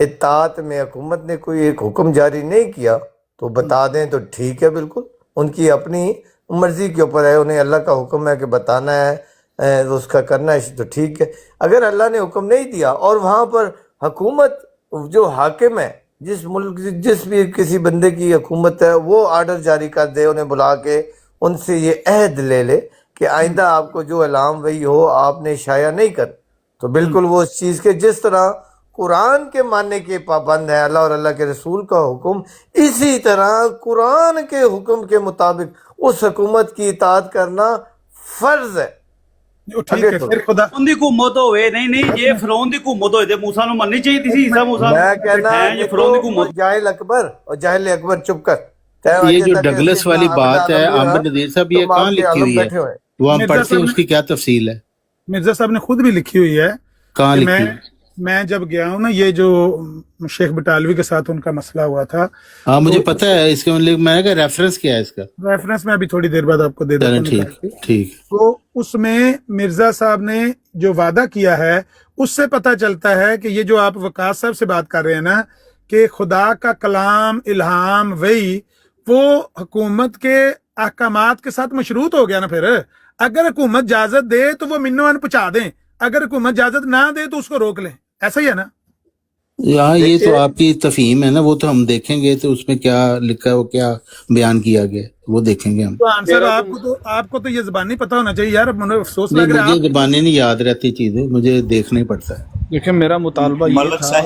اطاعت میں حکومت نے کوئی ایک حکم جاری نہیں کیا تو بتا دیں تو ٹھیک ہے. بالکل ان کی اپنی مرضی کے اوپر ہے، انہیں اللہ کا حکم ہے کہ بتانا ہے اس کا کرنا ہے تو ٹھیک ہے. اگر اللہ نے حکم نہیں دیا اور وہاں پر حکومت جو حاکم ہے، جس ملک جس بھی کسی بندے کی حکومت ہے، وہ آرڈر جاری کر دے، انہیں بلا کے ان سے یہ عہد لے لے کہ آئندہ آپ کو جو اعلام وہی ہو آپ نے شائع نہیں کر، تو بالکل وہ اس چیز کے جس طرح قرآن کے ماننے کے پابند ہے اللہ اور اللہ کے رسول کا حکم، اسی طرح قرآن کے حکم کے مطابق اس حکومت کی اطاعت کرنا فرض ہے. ٹھیک ہے پھر خدا فرعون دی حکومت ہوئے نہیں یہ فرعون دی حکومت ہوئے تے موسیٰ نوں مننی چاہیے تھی عیسیٰ موسیٰ میں کہنا یہ فرعون دی حکومت جاہل اکبر اور جاہل اکبر چپ کر. یہ جو ڈگلس والی بات ہے عامر نذیر صاحب، یہ کہاں لکھی ہوئی ہے؟ وہ ہم پڑھتے ہیں، اس کی کیا تفصیل ہے؟ مرزا صاحب نے خود بھی لکھی ہوئی ہے. کہاں لکھی ہے؟ میں جب گیا ہوں نا، یہ جو شیخ بٹالوی کے ساتھ ان کا مسئلہ ہوا تھا، ہاں مجھے پتا ہے اس کے مطلب، میں نے کہا ریفرنس کیا ہے اس کا؟ ریفرنس میں ابھی تھوڑی دیر بعد آپ کو دے دیتا ہوں. ٹھیک. تو اس میں مرزا صاحب نے جو وعدہ کیا ہے اس سے پتہ چلتا ہے کہ یہ جو آپ وقاص صاحب سے بات کر رہے ہیں نا کہ خدا کا کلام الہام وہی وہ حکومت کے احکامات کے ساتھ مشروط ہو گیا نا. پھر اگر حکومت اجازت دے تو وہ منوان پہنچا دیں، اگر حکومت اجازت نہ دے تو اس کو روک لیں، ایسا ہی ہے نا. یہاں یہ تو آپ کی تفہیم ہے نا، وہ تو ہم دیکھیں گے تو اس میں کیا لکھا ہے، وہ کیا بیان کیا گیا وہ دیکھیں گے ہم. تو آنسر آپ کو تو یہ زبانی پتہ ہونا چاہیے یار. مجھے افسوس لگ رہا ہے مجھے زبانی نہیں یاد رہتی چیزیں، مجھے دیکھنا ہی پڑتا ہے. دیکھیں میرا مطالبہ یہ تھا،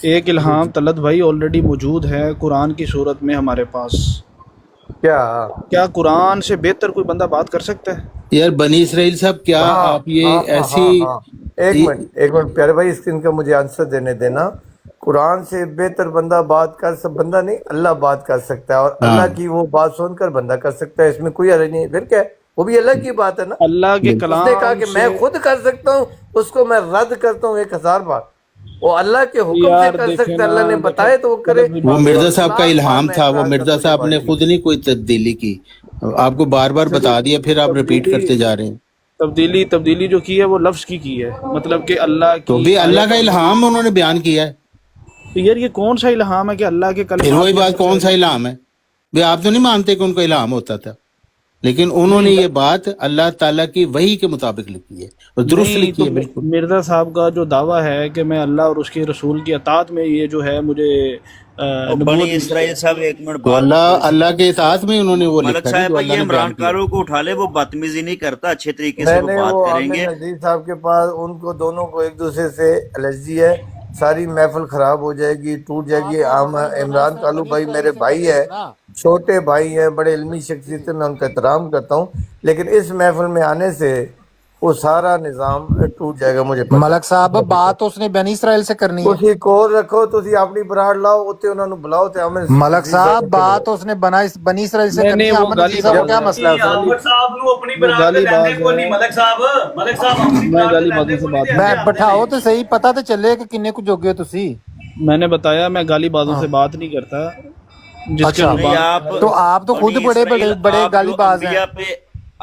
ایک الہام طلعت بھائی آلریڈی موجود ہے قرآن کی صورت میں ہمارے پاس. کیا قرآن سے بہتر کوئی بندہ بات کر سکتا ہے؟ یار بنی اسرائیل صاحب کیا آپ یہ ایسی ایک منٹ پیارے بھائی، اس کا مجھے آنسر دینے دینا. قرآن سے بہتر بندہ بات کر سب بندہ نہیں، اللہ بات کر سکتا ہے، اور اللہ کی وہ بات سن کر بندہ کر سکتا ہے، اس میں کوئی حرج نہیں. پھر کیا ہے، وہ بھی اللہ کی بات ہے نا. اللہ کے کلام اس نے کہا کہ میں خود کر سکتا ہوں، اس کو میں رد کرتا ہوں 1000 بار. وہ اللہ کے حکم سے کر سکتا ہے، اللہ نے بتائے تو وہ کرے. وہ مرزا صاحب کا الہام تھا، وہ مرزا صاحب نے خود نہیں کوئی تبدیلی کی، آپ کو بار بار بتا دیا، پھر آپ ریپیٹ کرتے جا رہے ہیں. تبدیلی جو کی ہے وہ لفظ کی ہے، مطلب کہ اللہ کی، تو بھی اللہ کا الہام انہوں نے بیان کیا ہے. یار یہ کون سا الہام ہے کہ اللہ کے پھر وہی بات، کون سا الہام ہے بھئی؟ آپ تو نہیں مانتے کہ ان کو الہام ہوتا تھا، لیکن انہوں نے یہ بات اللہ تعالیٰ کی وحی کے مطابق لکھی ہے اور درست لکھی ہے. بالکل مرزا صاحب کا جو دعویٰ ہے کہ میں اللہ اور اس کے رسول کی اطاعت میں یہ جو ہے مجھے بنی اسرائیل صاحب ایک منٹ تو اللہ کے اطاعت میں انہوں نے وہ ملک لکھا ہے صاحب جو اللہ یہ نے عمران بیان کیا. کاروں کو اٹھا لے، وہ بدتمیزی نہیں کرتا، اچھے طریقے سے میں وہ نے بات وہ کریں گے. عامر نذیر صاحب کے پاس ان کو دونوں کو ایک دوسرے سے الرجی ہے، ساری محفل خراب ہو جائے گی، ٹوٹ جائے گی. عمران کالو بھائی میرے بھائی ہے، چھوٹے بھائی ہیں، بڑے علمی شخصیت، میں ان کا احترام کرتا ہوں، لیکن اس محفل میں آنے سے وہ سارا نظام ٹوٹ جائے گا. مجھے ملک صاحب بات اس نے بنی اسرائیل سے کرنی ہے. تسی کور رکھو، تسی اپنی براڑ لاؤ، اوتے انہوں نے بلاؤ تے ہمیں ملک صاحب بات اس نے بنی اسرائیل سے کرنی ہے. احمد نذیر صاحب کیا مسئلہ ہے؟ عامر صاحب نو اپنی برابر لیندے کوئی نہیں. ملک صاحب اپنی برابر لیندے کوئی نہیں. میں بٹھاؤ تو صحیح، پتہ تو چلے کہ کنے کو جوگے ہو تسی. میں نے بتایا میں گالی بازوں سے بات نہیں کرتا. تو آپ تو خود بڑے گالی باز ہیں.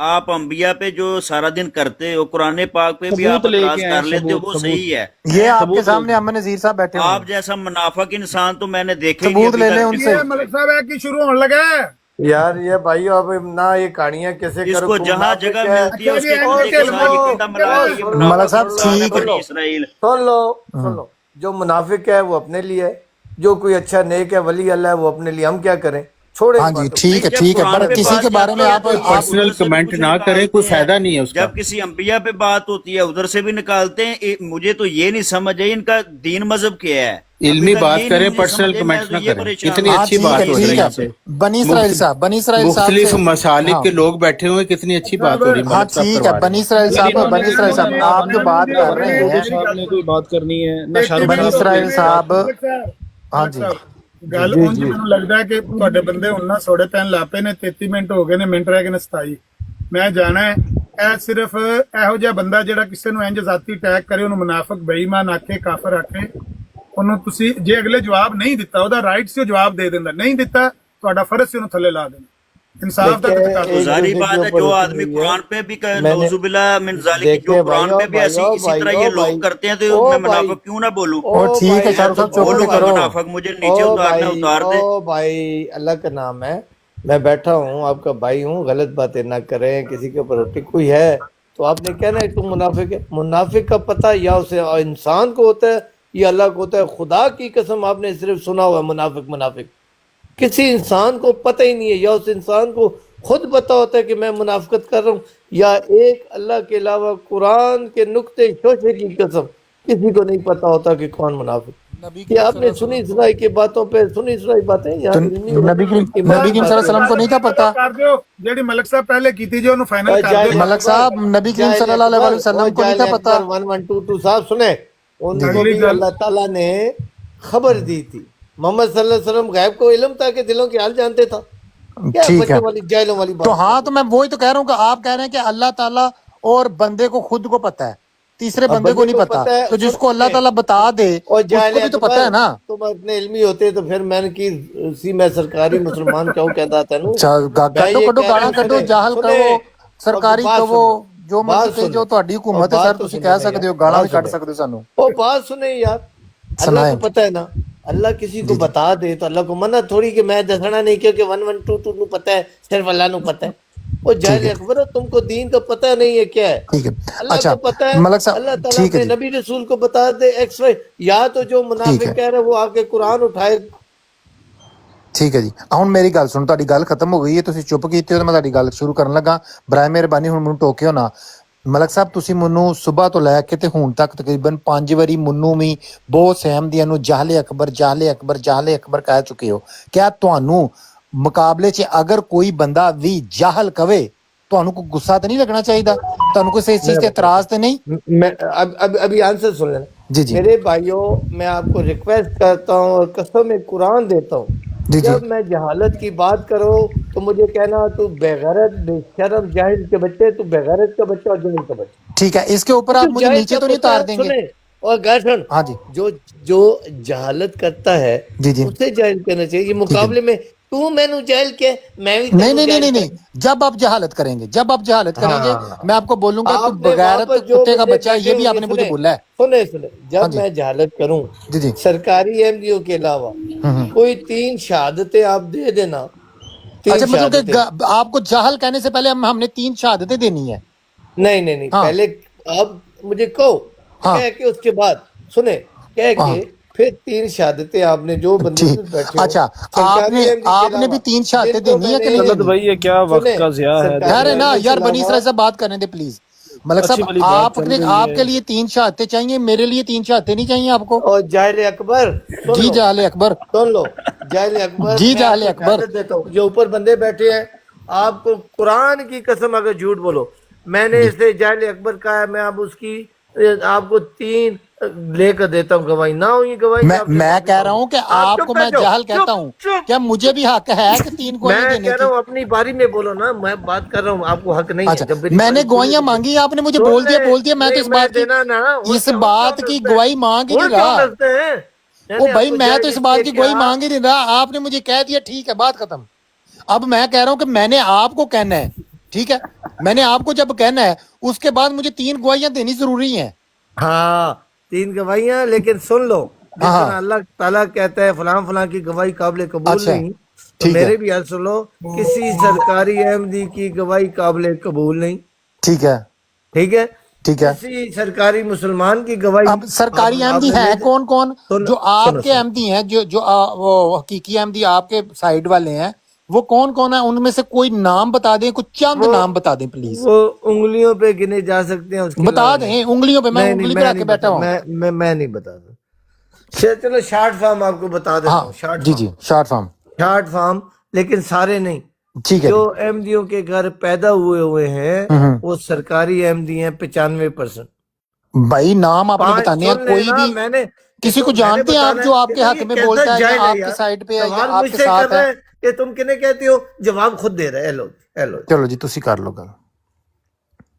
آپ انبیاء پہ جو سارا دن کرتے ہو، قرآن پاک پہ بھی آپ اعتراض کر لیتے ہو، وہ صحیح ہے. یہ آپ کے سامنے احمد نذیر صاحب بیٹھے ہیں، آپ جیسا منافق انسان تو میں نے دیکھے ثبوت لے لیں ان سے. ملک صاحب ہے کہ شروع ہونے لگا ہے یار. یہ بھائی اب نہ یہ کہانیاں کیسے اس کرو، کو جہاں جگہ ملتی ہے اس کے کندھے کے ساتھ یہ کندھا ملا کے یہ ملک صاحب ٹھیک بنی اسرائیل. سن لو، جو منافق ہے وہ اپنے لیے ہے، جو کوئی اچھا نیک ہے ولی اللہ ہے وہ اپنے لیے. ہم کیا کریں، چھوڑیں. ہاں جی ٹھیک ہے، پر کسی کے بارے میں آپ پرسنل کمنٹ نہ کریں، کوئی فائدہ نہیں ہے اس کا. جب کسی انبیاء پہ بات ہوتی ہے ادھر سے بھی نکالتے ہیں. مجھے تو یہ نہیں سمجھ آئی ان کا دین مذہب کیا ہے. علمی بات کریں، پرسنل کمنٹ نہ کریں. کتنی اچھی بات ہو رہی ہے. بنی اسرائیل صاحب مختلف مسالک کے لوگ بیٹھے ہوئے، کتنی اچھی بات ہو رہی ہے. ہاں ٹھیک ہے، بنی اسرائیل صاحب آپ جو بات کر رہے ہیں، کوئی بات کرنی ہے بنی اسرائیل صاحب. ہاں جی گل انج مینوں لگدا ہے کہ تواڈے بندے ہن نہ سوڑے پین لاپے نے. 33 منٹ ہو گئے نے، منٹ رہ گئے نے 27. میں جانا ہے اے صرف ایہو جہا بندہ جہڑا کسے نوں انج ذاتی اٹیک کرے، انہوں منافق بے ایمان آکھے، کافر آکھے، انہوں تسی جے اگلے جواب نہیں دتا، او دا رائٹ سی جواب دے دیندا. نہیں دتا تہاڈا فرض سی انہوں تھلے لا دینا. انصاف دا تقاضا. ظاہری بات ہے جو آدمی قرآن پہ بھی نعوذ باللہ من ذالک، جو قرآن پہ بھی اسی طرح یہ لوگ کرتے ہیں، تو میں منافق کیوں نہ بولوں؟ ٹھیک ہے، بولوں گا منافق، مجھے نیچے اتارنا اتار دے. بھائی اللہ کا نام ہے. میں بیٹھا ہوں، آپ کا بھائی ہوں، غلط باتیں نہ کریں، کسی کے اوپر اٹھے کوئی ہے تو آپ نے کہنا ہے تم منافق ہے. منافق کا پتہ یا اسے انسان کو ہوتا ہے یا اللہ کو ہوتا ہے. خدا کی قسم آپ نے صرف سنا ہوا ہے منافق منافق. کسی انسان کو پتہ ہی نہیں ہے، یا اس انسان کو خود پتہ ہوتا ہے کہ میں منافقت کر رہا ہوں، یا ایک اللہ کے علاوہ قرآن کے نقطے شوشے کی قسم کسی کو نہیں پتہ ہوتا کہ کون منافق. یہ آپ نے سنی سنائی کی باتوں پہ سنی سنائی باتیں یہاں نبی کریم صلی اللہ علیہ وسلم کو نہیں تھا پتا. جیڑی ملک صاحب پہلے کی تھی جو انہوں فائنل کر دے. ملک صاحب نبی کریم صلی اللہ علیہ وسلم کو نہیں تھا پتا. 1122 صاحب سنیں، ان کو بھی اللہ تعالیٰ نے خبر دی تھی. محمد صلی اللہ علیہ وسلم غیب کو علم تھا کہ دلوں کے حال جانتے تھا. ٹھیک ہے جاہلوں والی بات. تو ہاں تو میں وہی تو کہہ رہا ہوں کہ آپ کہہ رہے ہیں کہ اللہ تعالیٰ اور بندے کو خود کو پتا ہے، تیسرے بندے کو نہیں پتا. تو جس کو اللہ تعالیٰ بتا دے اس کو بھی تو پتا ہے نا. تم اتنے علمی ہوتے تو پھر میں نے کی سی میں سرکاری مسلمان کیوں کہتا تھا نو. کڈو گانا کڈو، جاہل کہو، سرکاری کہو، جو مرضی کہو، جو تہاڈی حکومت ہے سر، تسی کہہ سکتے ہو، گانا بھی کڈ سکتے ہو سانو. او بات سنیں یار، اللہ کو پتہ ہے نا. اللہ کسی کو بتا دے تو اللہ کو منع تھوڑی کہ میں دسنا نہیں کیونکہ 1122 نو پتہ ہے، صرف اللہ نو پتہ ہے. وہ جاہل اکبر، تم کو دین کا پتہ نہیں ہے کیا ہے. ٹھیک ہے اللہ کو پتہ ہے، ملک صاحب اللہ تعالیٰ ٹھیک ہے اپنے نبی رسول کو بتا دے ایکس وائی. یا تو جو منافق کہہ رہے وہ آ کے قرآن اٹھائے. ٹھیک ہے جی. ہن میری گل سن، تہاڈی گل ختم ہو گئی ہے، تسی چپ کیتے ہو، تے میں تہاڈی گل شروع کرن لگا. برائے مہربانی ہن مینوں ٹوکیو نا. ملک صاحب تسی منوں صبح تو لے کے تے ہن تک تقریباً 5 واری منوں بھی بہت سہمدیاں نو جاہل اکبر جاہل اکبر جاہل اکبر کہہ چکے ہو. کیا تانوں مقابلے چ اگر کوئی بندہ بھی جاہل کہے تانوں کو غصہ تے نہیں لگنا چاہیے؟ تانوں کوئی اس چیز تے اعتراض تے نہیں؟ میں ابھی آنسر سن لینا. جی جی میرے بھائیوں، میں آپ کو ریکویسٹ کرتا ہوں اور قسم قرآن دیتا ہوں، جب میں جہالت کی بات کروں تو مجھے کہنا تو بےغیرت بے شرم جاہل کے بچے، تو بےغیرت کا بچہ اور جاہل کا بچہ. ٹھیک ہے، اس کے اوپر آپ مجھے نیچے تو نہیں اتار دیں گے؟ اور غیر سن، ہاں جی، جو جہالت کرتا ہے جی جی اسے جاہل کہنا چاہیے. یہ مقابلے میں تو میں نو جاہل کہ میں بھی نہیں، جب آپ جہالت کریں گے، جب آپ جہالت کریں گے میں آپ کو بولوں گا تو بغیرت کتے کا بچہ ہے. یہ بھی آپ نے مجھے بولا ہے. سنے جب میں جہالت کروں جی جی سرکاری ایم ڈی او کے علاوہ کوئی 3 شہادتیں آپ دے دینا. اچھا مطلب کہ آپ کو جاہل کہنے سے پہلے ہم نے 3 شہادتیں دینی ہے؟ نہیں، پہلے آپ مجھے کہو، کہہ کے اس کے بعد سنے کہہ کے پھر 3 شہادتیں آپ نے جو بندے بیٹھے. اچھا آپ نے بھی 3 شہادتیں دینی ہے کہ نہیں؟ بھائی یہ کیا وقت کا ضیاع ہے. یار نا یار، بنی اسرائیل سے بات کرنے دے پلیز. ملک صاحب آپ کے لیے 3 شہادتیں چاہیے، میرے لیے 3 شہادتیں نہیں چاہیے آپ کو. اور جاہل اکبر، جی جاہل اکبر سن لو، جاہل اکبر جی جاہل اکبر جو اوپر بندے بیٹھے ہیں، آپ کو قرآن کی قسم اگر جھوٹ بولو، میں نے اس سے جاہل اکبر کہا ہے، میں اب اس کی آپ کو 3 لے کر دیتا ہوں گواہی. نہ ہوئی گواہی میں کہہ رہا ہوں کہ آپ کو میں جاہل کہتا ہوں، کیا مجھے بھی حق ہے کہ 3 گواہی دینے کی؟ میں کہہ رہا ہوں اپنی باری میں بولو نا، میں بات کر رہا ہوں، آپ کو حق نہیں ہے. میں نے گواہیاں مانگی، آپ نے مجھے بول دیا، میں تو اس بات کی گواہی مانگ ہی نہیں رہا. او بھائی میں تو اس بات کی گواہی مانگ ہی نہیں رہا، آپ نے مجھے کہہ دیا، ٹھیک ہے بات ختم. اب میں کہہ رہا ہوں کہ میں نے آپ کو کہنا ہے، ٹھیک ہے، میں نے آپ کو جب کہنا ہے اس کے بعد مجھے 3 گواہیاں دینی ضروری ہیں. ہاں 3 گواہیاں، لیکن سن لو، جس طرح اللہ تعالیٰ کہتا ہے فلاں فلاں کی گواہی قابل قبول نہیں، تو میرے بھی حال سن لو، کسی سرکاری احمدی کی گواہی قابل قبول نہیں. ٹھیک ہے کسی سرکاری مسلمان کی گواہی. اب سرکاری احمدی ہے کون کون جو آپ کے احمدی ہیں، جو حقیقی احمدی آپ کے سائیڈ والے ہیں، وہ کون کون ہیں؟ ان میں سے کوئی نام بتا دیں، کچھ چند نام بتا دیں پلیز. وہ انگلیوں پہ گنے جا سکتے ہیں. بتا دیں انگلیوں پہ، میں انگلی پہ رکھ کے بیٹھا ہوں. میں نہیں بتا دوں. چلو شارٹ فارم آپ کو بتا دیتا ہوں. جی جی شارٹ فارم، لیکن سارے نہیں. ٹھیک ہے. جو احمدیوں کے گھر پیدا ہوئے ہیں وہ سرکاری احمدی ہیں 95%. بھائی نام آپ نے بتانے ہیں، کوئی بھی میں نے کسی کو جانتے ہیں آپ جو آپ کے حق میں بولتا ہے یا آپ کے سائڈ پہ ہے یا آپ کے ساتھ ہے؟ کہ تم کنے کہتے ہو، جواب خود دے رہے. ہیلو چلو جی تسی کر لو گل.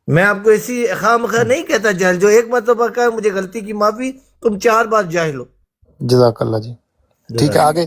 میں آپ کو ایسی خواہ نہیں کہتا جاہل. جو ایک مرتبہ کہا مجھے غلطی کی معافی، تم 4 بار جاہل ہو. جزاک اللہ جی. ٹھیک ہے آگے.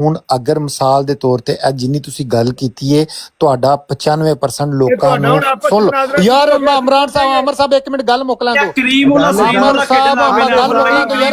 ਹੁਣ ਅਗਰ ਮਿਸਾਲ ਦੇ ਤੌਰ ਤੇ ਇਹ ਜਿੰਨੀ ਤੁਸੀਂ ਗੱਲ ਕੀਤੀ ਏ ਤੁਹਾਡਾ 95% ਲੋਕਾਂ ਨੂੰ ਸੁਣ ਲਓ ਯਾਰ। ਇਮਰਾਨ ਸਾਹਿਬ, ਅਮਰ ਸਾਹਿਬ ਇੱਕ ਮਿੰਟ ਗੱਲ ਮੁੱਕ ਲੈਣ ਦਿਓ। ਅਮਰ ਸਾਹਿਬ ਗੱਲ ਮੁੱਕ ਲੈਣ ਦਿਓ ਯਾਰ।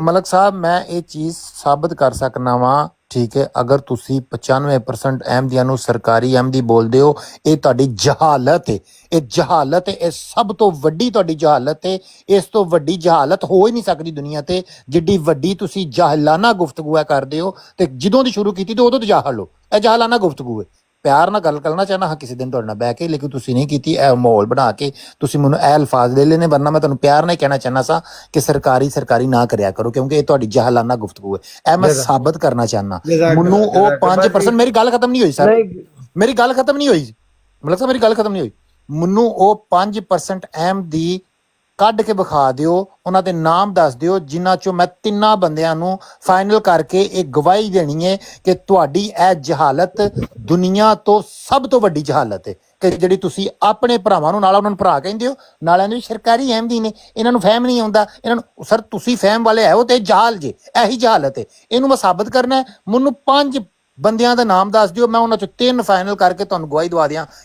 ਮਲਕ ਸਾਹਿਬ ਮੈਂ ਇਹ ਚੀਜ਼ ਸਾਬਤ ਕਰ ਸਕਣਾ ਵਾਂ, ਠੀਕ ਹੈ। ਅਗਰ ਤੁਸੀਂ 95% ਅਹਿਮਦੀਆਂ ਨੂੰ ਸਰਕਾਰੀ ਅਹਿਮਦੀ ਬੋਲਦੇ ਹੋ, ਇਹ ਤੁਹਾਡੀ ਜਹਾਲਤ ਹੈ। ਇਹ ਜਹਾਲਤ ਹੈ, ਇਹ ਸਭ ਤੋਂ ਵੱਡੀ ਤੁਹਾਡੀ ਜਹਾਲਤ ਹੈ। ਇਸ ਤੋਂ ਵੱਡੀ ਜਹਾਲਤ ਹੋ ਹੀ ਨਹੀਂ ਸਕਦੀ ਦੁਨੀਆ ਤੇ, ਜਿੱਡੀ ਵੱਡੀ ਤੁਸੀਂ ਜਾਹਿਲਾਨਾ ਗੁਫ਼ਤਗੂ ਕਰਦੇ ਹੋ। ਤੇ ਜਦੋਂ ਦੀ ਸ਼ੁਰੂ ਕੀਤੀ ਤੇ ਉਦੋਂ ਤੋਂ ਜਾਹਲ ਹੋ। ਇਹ ਜਾਹਿਲਾਨਾ ਗੁਫ਼ਤਗੂ ਹੈ। ਪਿਆਰ ਨਾਲ ਗੱਲ ਕਰਨਾ ਚਾਹਨਾ ਹਾਂ ਕਿਸੇ ਦਿਨ ਤੁਹਾਡੇ ਨਾਲ ਬਹਿ ਕੇ, ਲੇਕਿਨ ਤੁਸੀਂ ਨਹੀਂ ਕੀਤੀ। ਇਹ ਮਾਹੌਲ ਬਣਾ ਕੇ ਤੁਸੀਂ ਮੈਨੂੰ ਇਹ ਅਲਫਾਜ਼ ਲੈ ਲੈਣੇ, ਵਰਨਾ ਮੈਂ ਤੁਹਾਨੂੰ ਪਿਆਰ ਨਾਲ ਕਹਿਣਾ ਚਾਹਨਾ ਸਾਂ ਕਿ ਸਰਕਾਰੀ ਨਾ ਕਰਿਆ ਕਰੋ, ਕਿਉਂਕਿ ਇਹ ਤੁਹਾਡੀ ਜਾਹਲਾਨਾ ਗੁਫ਼ਤਗੂ ਹੈ। ਇਹ ਮੈਂ ਸਾਬਤ ਕਰਨਾ ਚਾਹਨਾ। ਮੈਨੂੰ ਉਹ 5% ਮੇਰੀ ਗੱਲ ਖਤਮ ਨਹੀਂ ਹੋਈ ਸਰ, ਮੇਰੀ ਗੱਲ ਖਤਮ ਨਹੀਂ ਹੋਈ ਮਤਲਬ ਸਰ, ਮੇਰੀ ਗੱਲ ਖਤਮ ਨਹੀਂ ਹੋਈ। ਮੈਨੂੰ ਉਹ 5% ਅਹਿਮਦੀ ਕੱਢ ਕੇ ਵਿਖਾ ਦਿਓ, ਉਹਨਾਂ ਦੇ ਨਾਮ ਦੱਸ ਦਿਓ ਜਿਨ੍ਹਾਂ ਚੋਂ ਮੈਂ 3 ਬੰਦਿਆਂ ਨੂੰ ਫਾਈਨਲ ਕਰਕੇ ਇਹ ਗਵਾਹੀ ਦੇਣੀ ਹੈ ਕਿ ਤੁਹਾਡੀ ਇਹ ਜਹਾਲਤ ਦੁਨੀਆ ਤੋਂ ਸਭ ਤੋਂ ਵੱਡੀ ਜਹਾਲਤ ਹੈ। ਕਿ ਜਿਹੜੀ ਤੁਸੀਂ ਆਪਣੇ ਭਰਾਵਾਂ ਨੂੰ ਨਾਲ ਉਹਨਾਂ ਨੂੰ ਭਰਾ ਕਹਿੰਦੇ ਹੋ, ਨਾਲਿਆਂ ਨੂੰ ਸਰਕਾਰੀ ਅਹਿਮਦੀ ਨੇ, ਇਹਨਾਂ ਨੂੰ ਫਹਿਮ ਨਹੀਂ ਆਉਂਦਾ। ਇਹਨਾਂ ਨੂੰ ਸਰ ਤੁਸੀਂ ਫਹਿਮ ਵਾਲੇ ਹੈ ਉਹ ਤੇ ਜਾਹਲ ਜੇ, ਇਹੀ ਜਹਾਲਤ ਹੈ। ਇਹਨੂੰ ਮੈਂ ਸਾਬਤ ਕਰਨਾ। ਮੈਨੂੰ 5 ਬੰਦਿਆਂ ਦਾ ਨਾਮ ਦੱਸ ਦਿਓ, ਮੈਂ ਉਹਨਾਂ ਚੋਂ 3 ਫਾਈਨਲ ਕਰਕੇ ਤੁਹਾਨੂੰ ਗਵਾਹੀ ਦਵਾ ਦਿਆਂ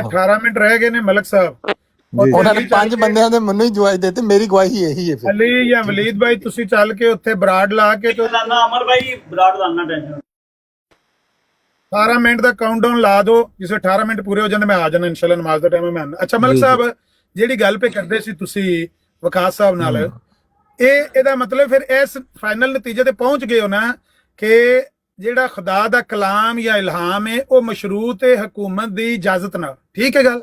18 ਮਿੰਟ ਰਹਿ ਗਏ ਨੇ ਮਲਕ ਸਾਹਿਬ। ਉਹਨਾਂ ਨੇ 5 ਬੰਦਿਆਂ ਦੇ ਮੈਨੂੰ ਹੀ ਗਵਾਹੀ ਦਿੱਤੀ, ਮੇਰੀ ਗਵਾਹੀ ਇਹੀ ਹੈ। ਅਲੀ ਜਾਂ ਵਲੀਦ ਭਾਈ ਤੁਸੀਂ ਚੱਲ ਕੇ ਉੱਥੇ ਬਰਾਡ ਲਾ ਕੇ ਤੇ ਅਮਰ ਭਾਈ ਬਰਾਡ ਦਾ ਨਾ ਟੈਨਸ਼ਨ। 18 ਮਿੰਟ ਦਾ ਕਾਊਂਟਡਾਊਨ ਲਾ ਦਿਓ। ਜਿਸ 18 ਮਿੰਟ ਪੂਰੇ ਹੋ ਜਾਂਦੇ ਮੈਂ ਆ ਜਾਣਾ ਇਨਸ਼ਾਅੱਲਾ, ਨਮਾਜ਼ ਦਾ ਟਾਈਮ ਮੈਂ ਆਣਾ। ਅੱਛਾ ਮਲਕ ਸਾਹਿਬ, ਜਿਹੜੀ ਗੱਲ ਪੇ ਕਰਦੇ ਸੀ ਤੁਸੀਂ ਵਕਾਸ ਸਾਹਿਬ ਨਾਲ, ਇਹਦਾ ਮਤਲਬ ਫਿਰ ਇਸ ਫਾਈਨਲ ਨਤੀਜੇ ਤੇ ਪਹੁੰਚ ਗਏ ਹੋ ਨਾ ਕਿ ਜਿਹੜਾ ਖੁਦਾ ਦਾ ਕਲਾਮ ਜਾਂ ਇਲਹਾਮ ਹੈ ਉਹ ਮਸ਼ਰੂਤ ਹੈ ਹਕੂਮਤ ਦੀ ਇਜਾਜ਼ਤ ਨਾਲ। ਠੀਕ ਹੈ ਗੱਲ?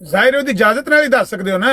ਜ਼ਾਹਿਰ ਉਹਦੀ ਇਜਾਜ਼ਤ ਨਾਲ ਹੀ ਦੱਸ ਸਕਦੇ ਹੋ ਨਾ,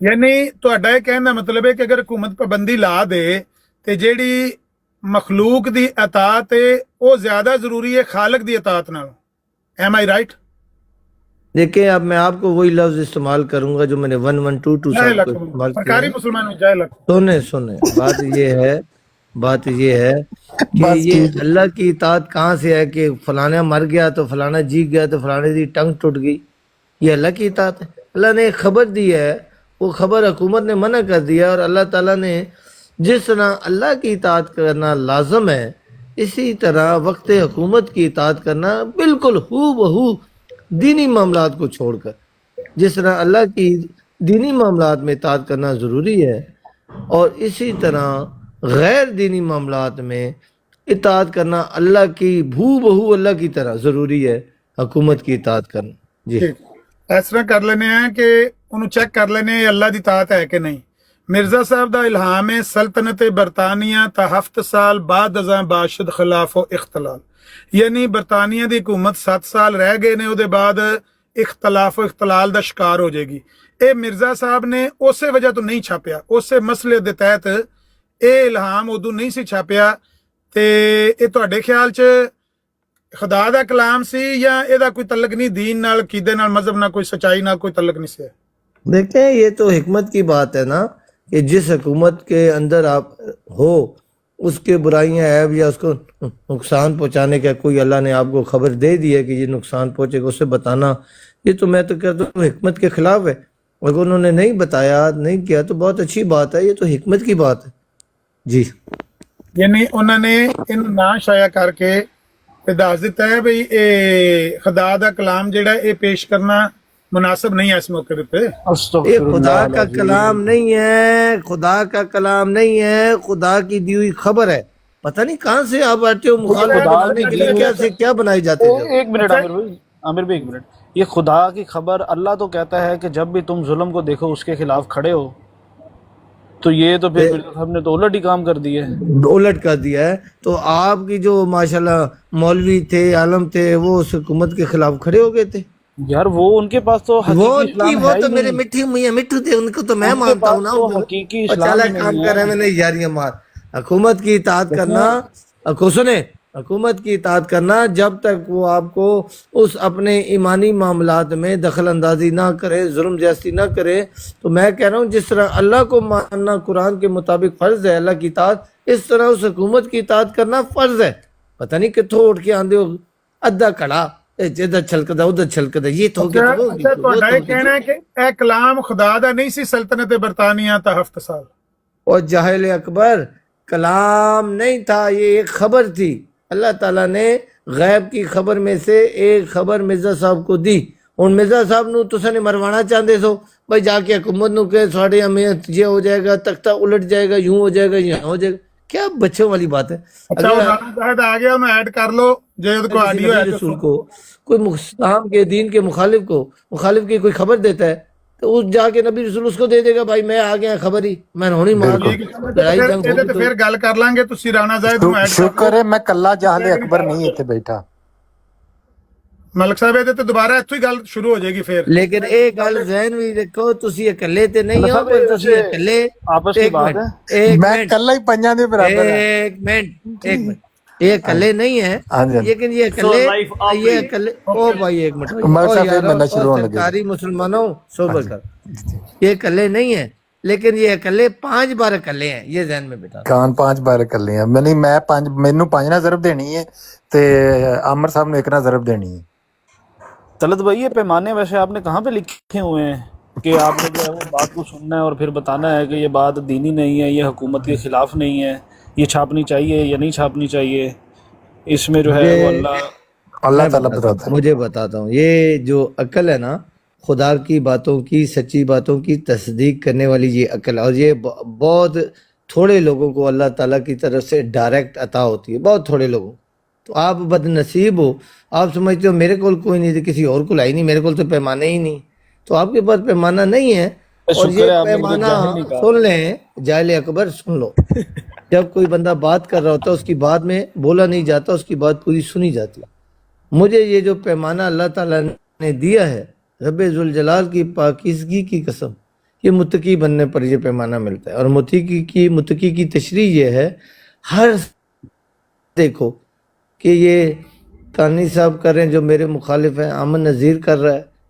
ਯਾਨੀ ਤੁਹਾਡਾ ਇਹ ਕਹਿਣ ਦਾ ਮਤਲਬ ਹੈ ਕਿ ਅਗਰ ਹਕੂਮਤ ਪਾਬੰਦੀ ਲਾ ਦੇ ਤੇ ਜਿਹੜੀ ਮਖਲੂਕ ਦੀ ਇਤਾਅਤ ਹੈ ਉਹ ਜ਼ਿਆਦਾ ਜ਼ਰੂਰੀ ਹੈ ਖਾਲਕ ਦੀ ਇਤਾਅਤ ਨਾਲੋਂ। M I right? دیکھیں اب میں آپ کو وہی لفظ استعمال کروں گا جو میں نے 1122 جائے صاحب کو لکھوں استعمال کیا سرکاری ہے. مسلمان میں جائے لکھوں سنیں بات یہ ہے کہ یہ اللہ کی اطاعت کہاں سے ہے کہ فلانا مر گیا تو فلانا جی گیا تو فلانے دی ٹنگ ٹوٹ گئی. یہ اللہ کی اطاعت ہے. اللہ نے ایک خبر دی ہے، وہ خبر حکومت نے منع کر دیا، اور اللہ تعالیٰ نے جس طرح اللہ کی اطاعت کرنا لازم ہے اسی طرح وقت حکومت کی اطاعت کرنا بالکل ہو بہو دینی معاملات کو چھوڑ کر، جس طرح اللہ کی دینی معاملات میں اطاعت کرنا ضروری ہے، اور اسی طرح غیر دینی معاملات میں اطاعت کرنا اللہ کی بہو اللہ کی طرح ضروری ہے، حکومت کی اطاعت کرنا. جی اس طرح کر لینے ہیں کہ انہوں چیک کر لینے ہیں اللہ دی اطاعت ہے کہ نہیں. مرزا صاحب دا الہام ہے سلطنت برطانیہ تا 7 سال بعد ازاں باشد خلاف و اختلال، یعنی برطانیہ دی حکومت 7 سال رہ گئے نے، اودے بعد اختلاف و اختلال دا شکار ہو جائے گی. اے مرزا صاحب نے اسے وجہ تو نہیں چھاپیا، اسے مسئلے دے تحت اے الہام ادو نہیں سی چھاپیا. تے اے تواڈے خیال چ خدا دا کلام سی یا اے دا کوئی تعلق نہیں دین نال، عقیدے نال، مذہب نال، کوئی سچائی نال کوئی تعلق نہیں سی؟ دیکھیں یہ تو حکمت کی بات ہے نا کہ جس حکومت کے اندر آپ ہو اس کے برائیاں عیب یا اس کو نقصان پہنچانے کا کوئی اللہ نے آپ کو خبر دے دی ہے کہ یہ نقصان پہنچے گا، اسے بتانا یہ تو میں تو کہتا ہوں حکمت کے خلاف ہے. اگر انہوں نے نہیں بتایا نہیں کیا تو بہت اچھی بات ہے، یہ تو حکمت کی بات ہے. جی یعنی انہوں نے ان نا شائع کر کے دس دیتا ہے بھئی اے خدا دا کلام جڑا اے پیش کرنا مناسب نہیں ہے اس موقع پہ. یہ خدا کا کلام نہیں ہے، خدا کا کلام نہیں ہے، خدا کی دی ہوئی خبر ہے. پتہ نہیں کہاں سے آپ آتے ہو مخالف سے کیا بنائی جاتے ہیں. ایک منٹ عامر بھائی ایک منٹ. یہ خدا کی خبر اللہ تو کہتا ہے کہ جب بھی تم ظلم کو دیکھو اس کے خلاف کھڑے ہو، تو یہ تو پھر ہم نے تو الٹ ہی کام کر دیا ہے، الٹ کر دیا ہے. تو آپ کی جو ماشاءاللہ مولوی تھے عالم تھے وہ اس حکومت کے خلاف کھڑے ہو گئے تھے. یار وہ ان کے پاس تو وہ تو میرے مٹھو تھے، ان کو تو میں مانتا ہوں نا. حقیقی کام کر رہے میں نے یاریاں مار. حکومت کی اطاعت کرنا، سنیں، حکومت کی اطاعت کرنا جب تک وہ آپ کو اس اپنے ایمانی معاملات میں دخل اندازی نہ کرے، ظلم زیادتی نہ کرے. تو میں کہہ رہا ہوں جس طرح اللہ کو ماننا قرآن کے مطابق فرض ہے اللہ کی اطاعت، اس طرح اس حکومت کی اطاعت کرنا فرض ہے. پتہ نہیں کتوں اٹھ کے آندے ہو ادھا کڑا ادھر چھلکدا ادھر چھلکدا یہ تو کہنا ہے کہ اے کلام خدا دا نہیں سی سلطنت برطانیہ تا 7 سال. اور جاہل اکبر کلام نہیں تھا، یہ ایک خبر تھی. اللہ تعالیٰ نے غیب کی خبر میں سے ایک خبر مرزا صاحب کو دی. ہن مرزا صاحب نو تساں نے مروانا چاہندے سو بھائی جا کے حکومت نو کہ ساڈے ہمیں یہ ہو جائے گا، تختہ الٹ جائے گا، یوں ہو جائے گا، یہاں ہو جائے گا. کیا بچوں والی بات ہے. اچھا آ گیا انہوں ایڈ کر لو نبی رسول کو کوئی اسلام کے دین کے مخالف کی کوئی خبر دیتا ہے تو اس جا کے نبی رسول اس کو دے دے گا بھائی میں آ گیا خبر ہی میں ہونی مار پھر گل کر لیں گے. تسی رانا زاہد شکر ہے میں کلا جاہل اکبر نہیں اتنے بیٹھا. ملک صاحب یہ دوبارہ اتوں ہی گل شروع ہو جائے گی پھر. لیکن ایک گل ذہن بھی رکھو تسی اکلے تے نہیں ہو پر تسی اکلے آپس کی بات ہے. میں کلا ہی پنجاں دے برابر ہے. ایک منٹ یہ اکلے نہیں ہیں لیکن یہ اکلے او بھائی ایک منٹ سرکاری مسلمانوں صبر کر. یہ اکلے نہیں ہیں لیکن یہ اکلے 5 بار اکلے ہیں. یہ ذہن میں بیٹھا کان 5 بار اکلے ہیں. میں 5 مینوں 5 نہ ضرب دینی ہے تے عامر صاحب نے 1 نہ ضرب دینی ہے. طلعت بھائی یہ پیمانے ویسے آپ نے کہاں پہ لکھے ہوئے ہیں کہ آپ نے جو ہے وہ بات کو سننا ہے اور پھر بتانا ہے کہ یہ بات دینی نہیں ہے، یہ حکومت کے خلاف نہیں ہے، یہ چھاپنی چاہیے یا نہیں چھاپنی چاہیے؟ اس میں جو ہے وہ اللہ تعالیٰ بتاتا ہے. مجھے بتاتا ہوں یہ جو عقل ہے نا خدا کی باتوں کی سچی باتوں کی تصدیق کرنے والی یہ عقل، اور یہ بہت تھوڑے لوگوں کو اللہ تعالیٰ کی طرف سے ڈائریکٹ عطا ہوتی ہے، بہت تھوڑے لوگوں. تو آپ بد نصیب ہو، آپ سمجھتے ہو میرے کول کوئی نہیں تھی، کسی اور کو لائی نہیں، میرے کول تو پیمانے ہی نہیں. تو آپ کے پاس پیمانہ نہیں ہے. اور یہ پیمانہ سن لیں جاہل اکبر سن لو، جب کوئی بندہ بات کر رہا ہوتا ہے اس کی بات میں بولا نہیں جاتا، اس کی بات پوری سنی جاتی. مجھے یہ جو پیمانہ اللہ تعالیٰ نے دیا ہے رب ذوالجلال کی پاکیزگی کی قسم، یہ متقی بننے پر یہ پیمانہ ملتا ہے. اور متقی کی تشریح یہ ہے، ہر دیکھو کہ یہ کانی صاحب کر رہے ہیں جو میرے مخالف ہیں، امن نذیر کر رہا ہے،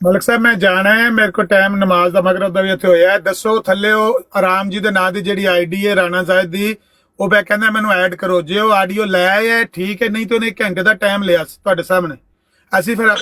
ਮਲਕ ਸਾਹਿਬ ਮੈਂ ਜਾਣਾ ਹੈ, ਮੇਰੇ ਕੋਲ ਟਾਈਮ ਨਮਾਜ਼ ਦਾ ਮਗਰਬ ਦਾ ਵੀ ਇੱਥੇ ਹੋਇਆ ਹੈ। ਦੱਸੋ ਥੱਲੇ ਉਹ ਆਰਾਮ ਜੀ ਦੇ ਨਾਂ ਦੀ ਜਿਹੜੀ ਆਈਡੀ ਹੈ ਰਾਣਾ ਜ਼ਾਇਦ ਦੀ, ਉਹ ਮੈਂ ਕਹਿੰਦਾ ਮੈਨੂੰ ਐਡ ਕਰੋ। ਜੇ ਉਹ ਆਡੀਓ ਲੈ ਆਇਆ ਠੀਕ ਹੈ, ਨਹੀਂ ਤਾਂ ਉਹਨੇ 1 ਘੰਟੇ ਦਾ ਟਾਈਮ ਲਿਆ ਤੁਹਾਡੇ ਸਾਹਮਣੇ। ਅਸੀਂ ਫਿਰ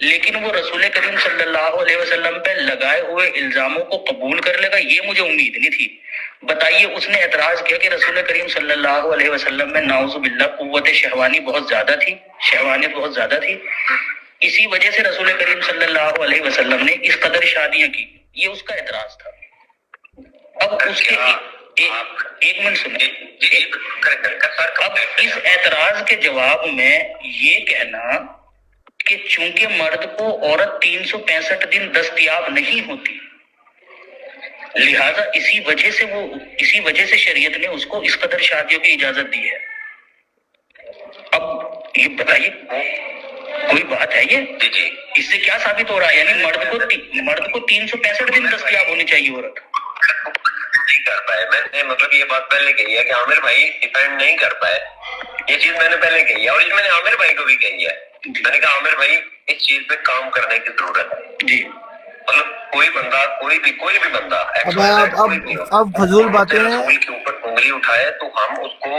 لیکن وہ رسول کریم صلی اللہ علیہ وسلم پہ لگائے ہوئے الزاموں کو قبول کر لے گا، یہ مجھے امید نہیں تھی۔ بتائیے، اس نے اعتراض کیا کہ رسول کریم صلی اللہ علیہ وسلم میں نعوذ باللہ قوت شہوانی بہت زیادہ تھی، شہوانیت بہت زیادہ تھی، اسی وجہ سے رسول کریم صلی اللہ علیہ وسلم نے اس قدر شادیاں کی، یہ اس کا اعتراض تھا۔ اب اس کے ایک منٹ سنیں، اب اس اعتراض کے جواب میں یہ کہنا کہ چونکہ مرد کو عورت 365 دن دستیاب نہیں ہوتی، لہذا اسی وجہ سے شریعت نے اس کو اس قدر شادیوں کی اجازت دی ہے۔ اب یہ بتائیے کوئی بات ہے یہ؟ اس سے کیا ثابت ہو رہا ہے؟ یعنی مرد کو 365 دن دستیاب ہونی چاہیے عورت نہیں کر پائے۔ میں نے مطلب یہ بات پہلے کہی ہے کہ عامر بھائی ڈیپینڈ نہیں کر پائے، یہ چیز میں نے پہلے کہی ہے، اور یہ میں نے عامر بھائی کو بھی کہی ہے۔ میں نے کہا عامر بھائی اس چیز پہ کام کرنے کی ضرورت ہے جی، مطلب کوئی بندہ کوئی بھی بندہ اب فضول باتیں ہیں رسول کے اوپر انگلی اٹھائے تو ہم اس کو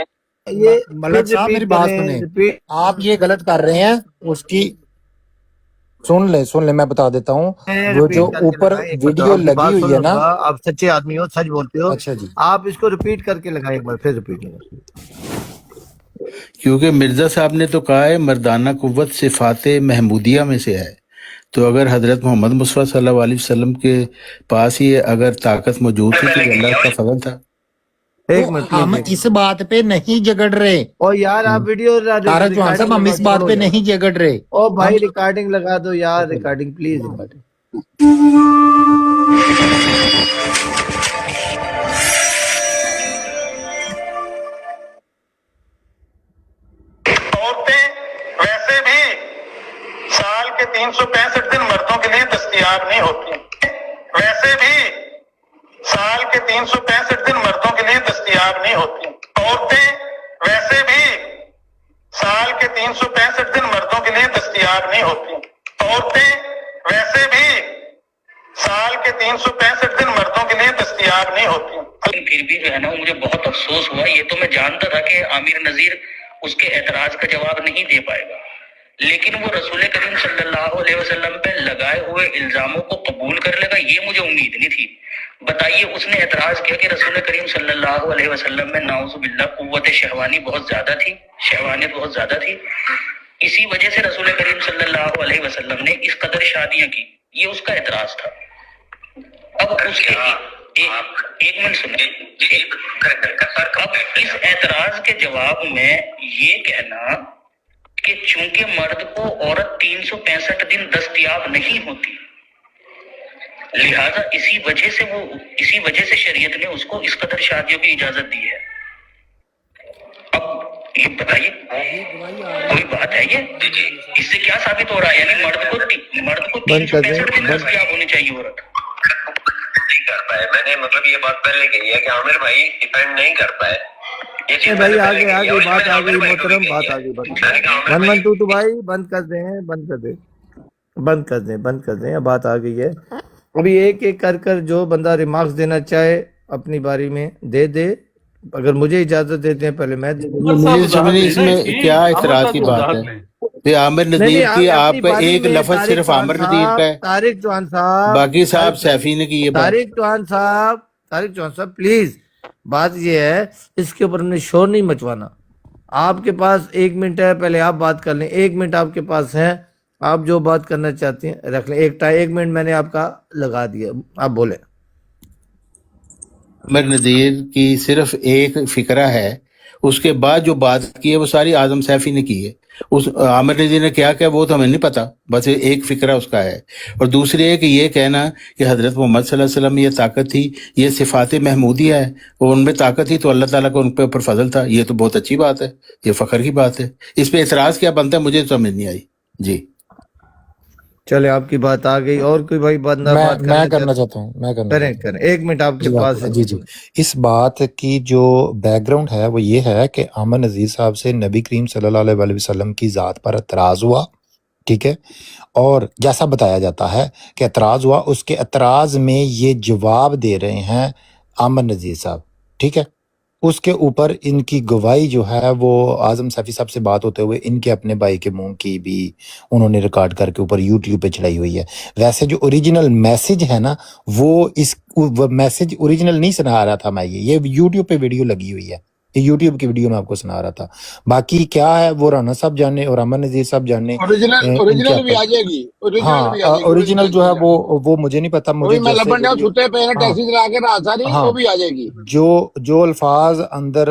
یہ ملک صاحب میری بات سنیں، آپ یہ غلط کر رہے ہیں، اس کی سن لیں میں بتا دیتا ہوں، وہ جو اوپر ویڈیو لگی ہوئی ہے نا، آپ سچے آدمی ہو، سچ بولتے ہو، اچھا جی آپ اس کو ریپیٹ کر کے لگائیں، ایک بار پھر ریپیٹ کریں۔ کیونکہ مرزا صاحب نے تو کہا ہے مردانہ قوت صفات محمودیہ میں سے ہے، تو اگر حضرت محمد مصطفیٰ صلی اللہ علیہ وسلم کے پاس ہی اگر طاقت موجود تھی تو اللہ کا فضل تھا۔ ایک منٹ، ہم اس بات پہ نہیں جھگڑ رہے، اور یار آپ ویڈیو طارق چوہان صاحب ہم اس بات پہ نہیں جھگڑ رہے۔ او بھائی ریکارڈنگ لگا دو یار، ریکارڈنگ پلیز ریکارڈنگ۔ عورتیں ویسے بھی سال کے 365 دن مردوں کے لیے دستیاب نہیں ہوتی، ویسے بھی سال کے 365 دن مردوں کے لیے دستیاب نہیں ہوتی، عورتیں ویسے بھی سال کے 365 دن مردوں کے لیے دستیاب نہیں ہوتی، عورتیں ویسے بھی سال کے 365 دن مردوں کے لیے دستیاب نہیں ہوتی۔ پھر بھی جو ہے نا مجھے بہت افسوس ہوا، یہ تو میں جانتا تھا کہ عامر نذیر اس کے اعتراض کا جواب نہیں دے پائے گا، لیکن وہ رسول کریم صلی اللہ علیہ وسلم پہ لگائے ہوئے الزاموں کو قبول کر لے گا، یہ مجھے امید نہیں تھی۔ بتائیے، اس نے اعتراض کیا کہ رسول کریم صلی اللہ علیہ وسلم میں نعوذ باللہ قوت شہوانی بہت زیادہ تھی، شہوانیت بہت زیادہ تھی، اسی وجہ سے رسول کریم صلی اللہ علیہ وسلم نے اس قدر شادیاں کی، یہ اس کا اعتراض تھا۔ اب اس کے ایک منٹ سنیں، اب اس اعتراض کے جواب میں یہ کہنا کہ چونکہ مرد کو عورت 365 دن دستیاب نہیں ہوتی، لہذا اسی وجہ سے شریعت نے اس کو اس قدر شادیوں کی اجازت دی ہے۔ اب یہ بتائیے کوئی بات ہے یہ؟ اس سے کیا ثابت ہو رہا ہے؟ یعنی مرد کو 365 دن دستیاب ہونی چاہیے عورت نہیں کر پائے۔ میں نے مطلب یہ بات پہلے کہی ہے کہ عامر بھائی ڈیپینڈ نہیں کر پائے، یہ چیز بھائی آگے بات آ گئی محترم، بات آ گئی، 112 بھائی بند کر دیں، اب بات آ گئی ہے۔ ابھی ایک ایک کر جو بندہ ریمارکس دینا چاہے اپنی باری میں دے، اگر مجھے اجازت دیتے ہیں پہلے میں دے دوں۔ مجھے سمجھ نہیں اس میں کیا اعتراض کی بات ہے؟ عامر نذیر کی آپ ایک لفظ صرف عامر نذیر کا ہے، طارق چوہان صاحب، باقی صاحب سیفی نے کی یہ بات۔ طارق چوہان صاحب پلیز، بات یہ ہے اس کے اوپر ہم نے شور نہیں مچوانا۔ آپ کے پاس 1 منٹ ہے، پہلے آپ بات کر لیں، 1 منٹ آپ کے پاس ہے، آپ جو بات کرنا چاہتے ہیں رکھ لیں، 1 منٹ میں نے آپ کا لگا دیا، آپ بولیں۔ عامر نذیر کی صرف ایک فکرہ ہے، اس کے بعد جو بات کی ہے وہ ساری اعظم سیفی نے کی ہے۔ اس عامر نذیر نے کیا وہ تو ہمیں نہیں پتا، بس ایک فکرہ اس کا ہے۔ اور دوسری ہے کہ یہ کہنا کہ حضرت محمد صلی اللہ علیہ وسلم میں یہ طاقت تھی، یہ صفات محمودیہ ہے، اور ان میں طاقت تھی تو اللہ تعالیٰ کو ان پہ اوپر فضل تھا، یہ تو بہت اچھی بات ہے، یہ فخر کی بات ہے۔ اس پہ اعتراض کیا بنتا ہے مجھے تو سمجھ نہیں آئی جی۔ چلے آپ کی بات آ گئی، اور کوئی بھائی بندہ بات میں کرنا چاہتا ہوں، کریں 1 منٹ آپ کے پاس ہے۔ جی اس بات کی جو بیک گراؤنڈ ہے وہ یہ ہے کہ عامر نذیر صاحب سے نبی کریم صلی اللہ علیہ وسلم کی ذات پر اعتراض ہوا، ٹھیک ہے، اور جیسا بتایا جاتا ہے کہ اعتراض ہوا، اس کے اعتراض میں یہ جواب دے رہے ہیں عامر نذیر صاحب، ٹھیک ہے۔ اس کے اوپر ان کی گواہی جو ہے وہ اعظم سیفی صاحب سے بات ہوتے ہوئے ان کے اپنے بھائی کے منہ کی بھی انہوں نے ریکارڈ کر کے اوپر یوٹیوب پہ چڑھائی ہوئی ہے. ویسے جو اوریجنل میسج ہے نا وہ میسج اوریجنل نہیں سنا رہا تھا میں، یہ یوٹیوب پہ ویڈیو لگی ہوئی ہے، یہ یوٹیوب کی ویڈیو میں آپ کو سنا رہا تھا. باقی کیا ہے وہ رانا صاحب جانے اور امن نذیر صاحب جانے. اوریجنل بھی آ جائے گی، ہاں اوریجنل جو ہے وہ مجھے نہیں پتا، مجھے میں لبن ڈاؤ چھوٹے پہ ٹیکسی چلا کے رہا ساری وہ بھی آ جائے گی. جو الفاظ اندر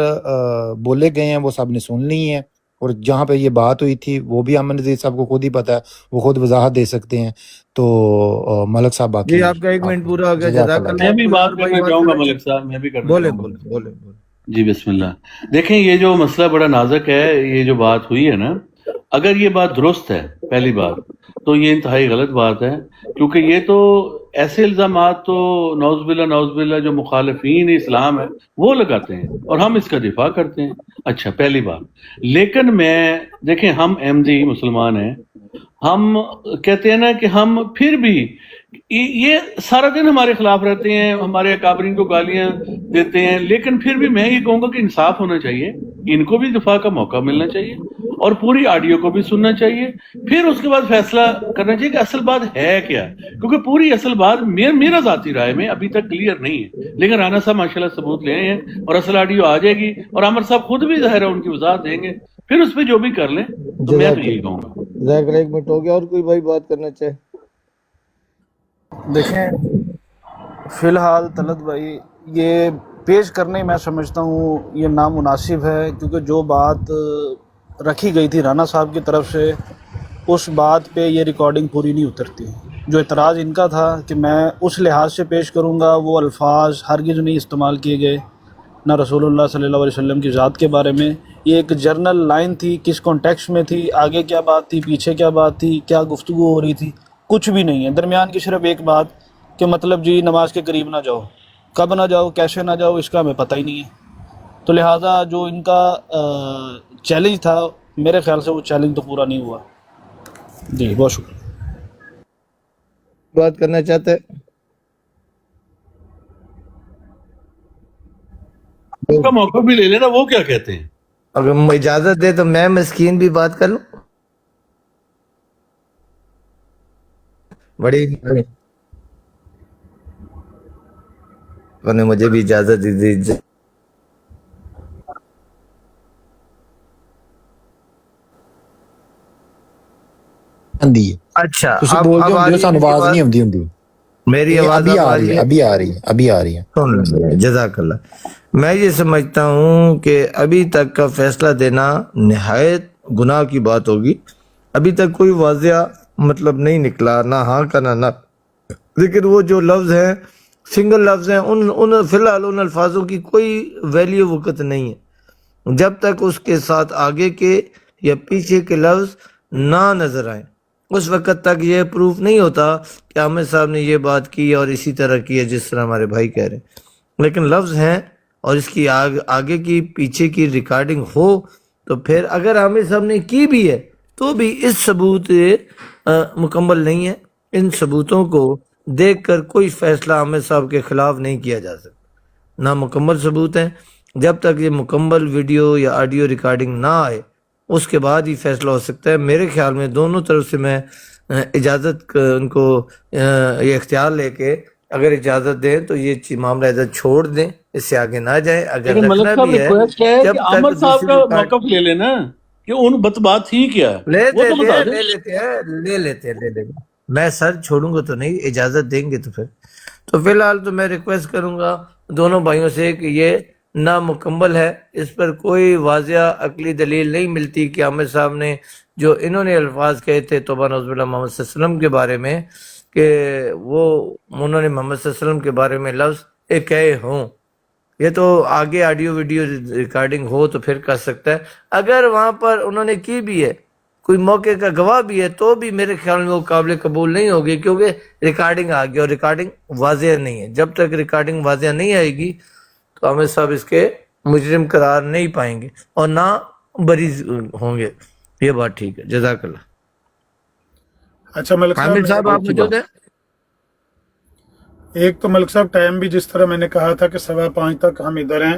بولے گئے ہیں وہ سب نے سن لی ہیں، اور جہاں پہ یہ بات ہوئی تھی وہ بھی امن نذیر صاحب کو خود ہی پتا ہے، وہ خود وضاحت دے سکتے ہیں. تو ملک صاحب باقی جی آپ کا 1 منٹ پورا ہو گیا، جزاک اللہ. میں بھی بات کرنا چاہوں گا ملک صاحب، میں بھی کرنا چاہوں گا. بولے. جی بسم اللہ. دیکھیں یہ جو مسئلہ بڑا نازک ہے، یہ جو بات ہوئی ہے نا، اگر یہ بات درست ہے پہلی بات تو یہ انتہائی غلط بات ہے، کیونکہ یہ تو ایسے الزامات تو نعوذ باللہ جو مخالفین اسلام ہے وہ لگاتے ہیں اور ہم اس کا دفاع کرتے ہیں. اچھا پہلی بات. لیکن میں دیکھیں ہم احمدی مسلمان ہیں، ہم کہتے ہیں نا کہ ہم پھر بھی یہ سارا دن ہمارے خلاف رہتے ہیں، ہمارے اکابرین کو گالیاں دیتے ہیں، لیکن پھر بھی میں یہ کہوں گا کہ انصاف ہونا چاہیے، ان کو بھی دفاع کا موقع ملنا چاہیے اور پوری آڈیو کو بھی سننا چاہیے، پھر اس کے بعد فیصلہ کرنا چاہیے کہ اصل بات ہے کیا. کیونکہ پوری اصل بات میرا ذاتی رائے میں ابھی تک کلیئر نہیں ہے، لیکن رانا صاحب ماشاءاللہ ثبوت لے ہیں اور اصل آڈیو آ جائے گی اور عامر صاحب خود بھی ظاہر ہے ان کی وضاحت دیں گے، پھر اس پہ جو بھی کر لیں. تو میں تو یہی کہوں گا. جزاک اللہ. 1 منٹ ہو گیا، اور کوئی بھائی بات کرنا چاہے؟ دیکھیں فی الحال طلعت بھائی یہ پیش کرنے میں سمجھتا ہوں یہ نامناسب ہے، کیونکہ جو بات رکھی گئی تھی رانا صاحب کی طرف سے اس بات پہ یہ ریکارڈنگ پوری نہیں اترتی. جو اعتراض ان کا تھا کہ میں اس لحاظ سے پیش کروں گا، وہ الفاظ ہرگز نہیں استعمال کیے گئے نہ رسول اللہ صلی اللہ علیہ وسلم کی ذات کے بارے میں. یہ ایک جرنل لائن تھی، کس کانٹیکسٹ میں تھی، آگے کیا بات تھی، پیچھے کیا بات تھی، کیا گفتگو ہو رہی تھی، کچھ بھی نہیں ہے. درمیان کی صرف ایک بات کہ مطلب جی نماز کے قریب نہ جاؤ، کب نہ جاؤ، کیسے نہ جاؤ، اس کا ہمیں پتہ ہی نہیں ہے. تو لہٰذا جو ان کا چیلنج تھا میرے خیال سے وہ چیلنج تو پورا نہیں ہوا. جی بہت شکریہ. بات کرنا چاہتے ہیں؟ ان کا موقع بھی لے لینا. وہ کیا کہتے ہیں؟ اگر اجازت دے تو میں مسکین بھی بات کر لوں. بڑی مجھے بھی اجازت دی دیجیے. اچھا میری آواز ابھی آ رہی ہے. جزاک اللہ. میں یہ سمجھتا ہوں کہ ابھی تک کا فیصلہ دینا نہایت گناہ کی بات ہوگی. ابھی تک کوئی واضح مطلب نہیں نکلا، نہ ہاں کا نہ. لیکن وہ جو لفظ ہیں سنگل لفظ ہیں، فی الحال ان الفاظوں کی کوئی ویلیو وقت نہیں ہے جب تک اس کے ساتھ آگے کے یا پیچھے کے لفظ نہ نظر آئیں. اس وقت تک یہ پروف نہیں ہوتا کہ عامر صاحب نے یہ بات کی اور اسی طرح کی ہے جس طرح ہمارے بھائی کہہ رہے ہیں. لیکن لفظ ہیں اور اس کی آگے کی پیچھے کی ریکارڈنگ ہو تو پھر اگر عامر صاحب نے کی بھی ہے تو بھی اس ثبوت مکمل نہیں ہے. ان ثبوتوں کو دیکھ کر کوئی فیصلہ عامر صاحب کے خلاف نہیں کیا جا سکتا. نہ مکمل ثبوت ہیں. جب تک یہ مکمل ویڈیو یا آڈیو ریکارڈنگ نہ آئے اس کے بعد ہی فیصلہ ہو سکتا ہے. میرے خیال میں دونوں طرف سے میں اجازت ان کو یہ اختیار لے کے اگر اجازت دیں تو یہ معاملہ ادھر چھوڑ دیں، اس سے آگے نہ جائیں. اگر رکھنا بھی ہے جب عامر صاحب کا موقف لے لینا کہ ان بات ہی کیا لے لیتے ہیں. میں سر چھوڑوں گا تو نہیں، اجازت دیں گے تو پھر. تو فی الحال تو میں ریکویسٹ کروں گا دونوں بھائیوں سے کہ یہ نامکمل ہے، اس پر کوئی واضح عقلی دلیل نہیں ملتی کہ عامر صاحب نے جو انہوں نے الفاظ کہے تھے توبہ نعوذ باللہ محمد صلی اللہ علیہ وسلم کے بارے میں کہ وہ انہوں نے محمد صلی اللہ علیہ وسلم کے بارے میں لفظ ایک کہے ہوں. یہ تو آگے آڈیو ویڈیو ریکارڈنگ ہو تو پھر کر سکتا ہے. اگر وہاں پر انہوں نے کی بھی ہے، کوئی موقع کا گواہ بھی ہے، تو بھی میرے خیال میں وہ قابل قبول نہیں ہوگی کیونکہ ریکارڈنگ آ گئی اور ریکارڈنگ واضح نہیں ہے. جب تک ریکارڈنگ واضح نہیں آئے گی تو عامر صاحب اس کے مجرم قرار نہیں پائیں گے اور نہ بری ہوں گے. یہ بات ٹھیک ہے. جزاک اللہ. اچھا ملک صاحب آپ موجود ہیں؟ ایک تو ملک صاحب ٹائم بھی جس طرح میں نے کہا تھا کہ 5:15 تک ہم ادھر ہیں،